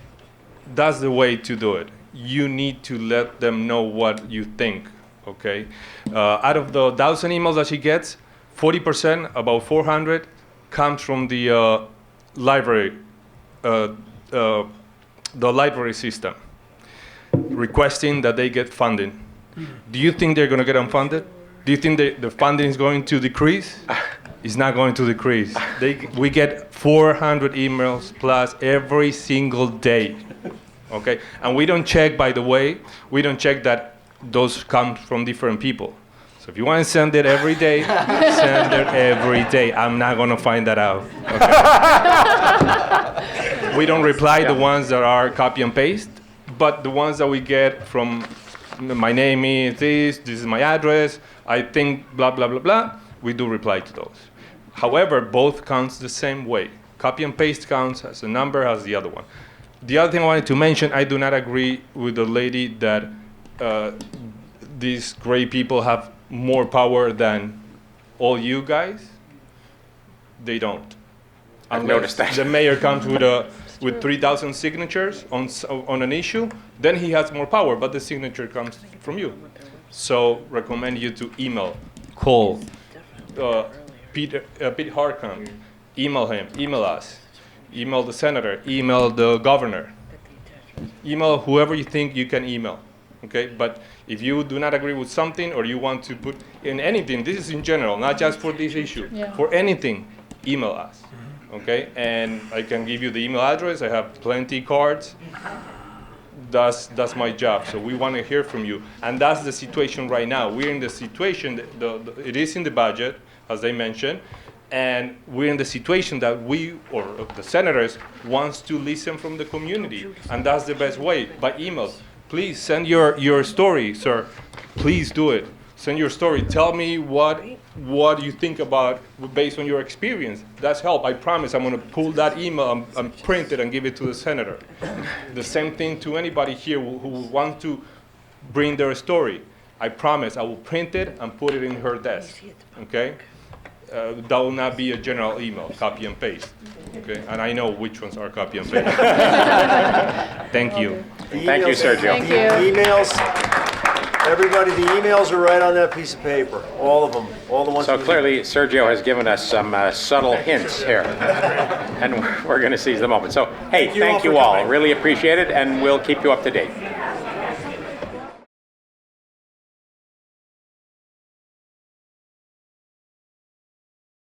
that's the way to do it. You need to let them know what you think, okay? Out of the 1,000 emails that she gets, 40%, about 400, comes from the library, the library system, requesting that they get funding. Do you think they're going to get unfunded? Do you think the funding is going to decrease? It's not going to decrease. We get 400 emails plus every single day, okay? And we don't check, by the way, we don't check that those come from different people. So if you want to send it every day, send it every day. I'm not going to find that out. Okay? We don't reply the ones that are copy and paste, but the ones that we get from my name is this is my address, I think blah, blah, blah, blah, we do reply to those. However, both counts the same way. Copy and paste counts as a number as the other one. The other thing I wanted to mention, I do not agree with the lady that these great people have more power than all you guys. They don't. I've unless noticed that. the mayor comes with 3,000 signatures on an issue, then he has more power, but the signature comes from you. So recommend you to email, call Pete Harcum, email him, email us, email the senator, email the governor, email whoever you think you can email. Okay, but if you do not agree with something or you want to put in anything, this is in general, not just for this issue, for anything, email us. Okay, and I can give you the email address. I have plenty cards. That's my job. So we want to hear from you, and that's the situation right now. We're in the situation. It is in the budget, as I mentioned, and we're in the situation that we or the senators wants to listen from the community, and that's the best way by email. Please send your story, sir. Please do it. Send your story. Tell me what you think about based on your experience. That's help. I promise I'm going to pull that email and print it and give it to the senator. The same thing to anybody here who wants to bring their story. I promise I will print it and put it in her desk. Okay? That will not be a general email, copy and paste. Okay? And I know which ones are copy and paste. Thank you. Thank you, Sergio. Thank you. The emails, everybody, the emails are right on that piece of paper. All of them. All the ones. So clearly, Sergio has given us some subtle hints here, and we're going to seize the moment. So, hey, thank you all. Really appreciate it, and we'll keep you up to date.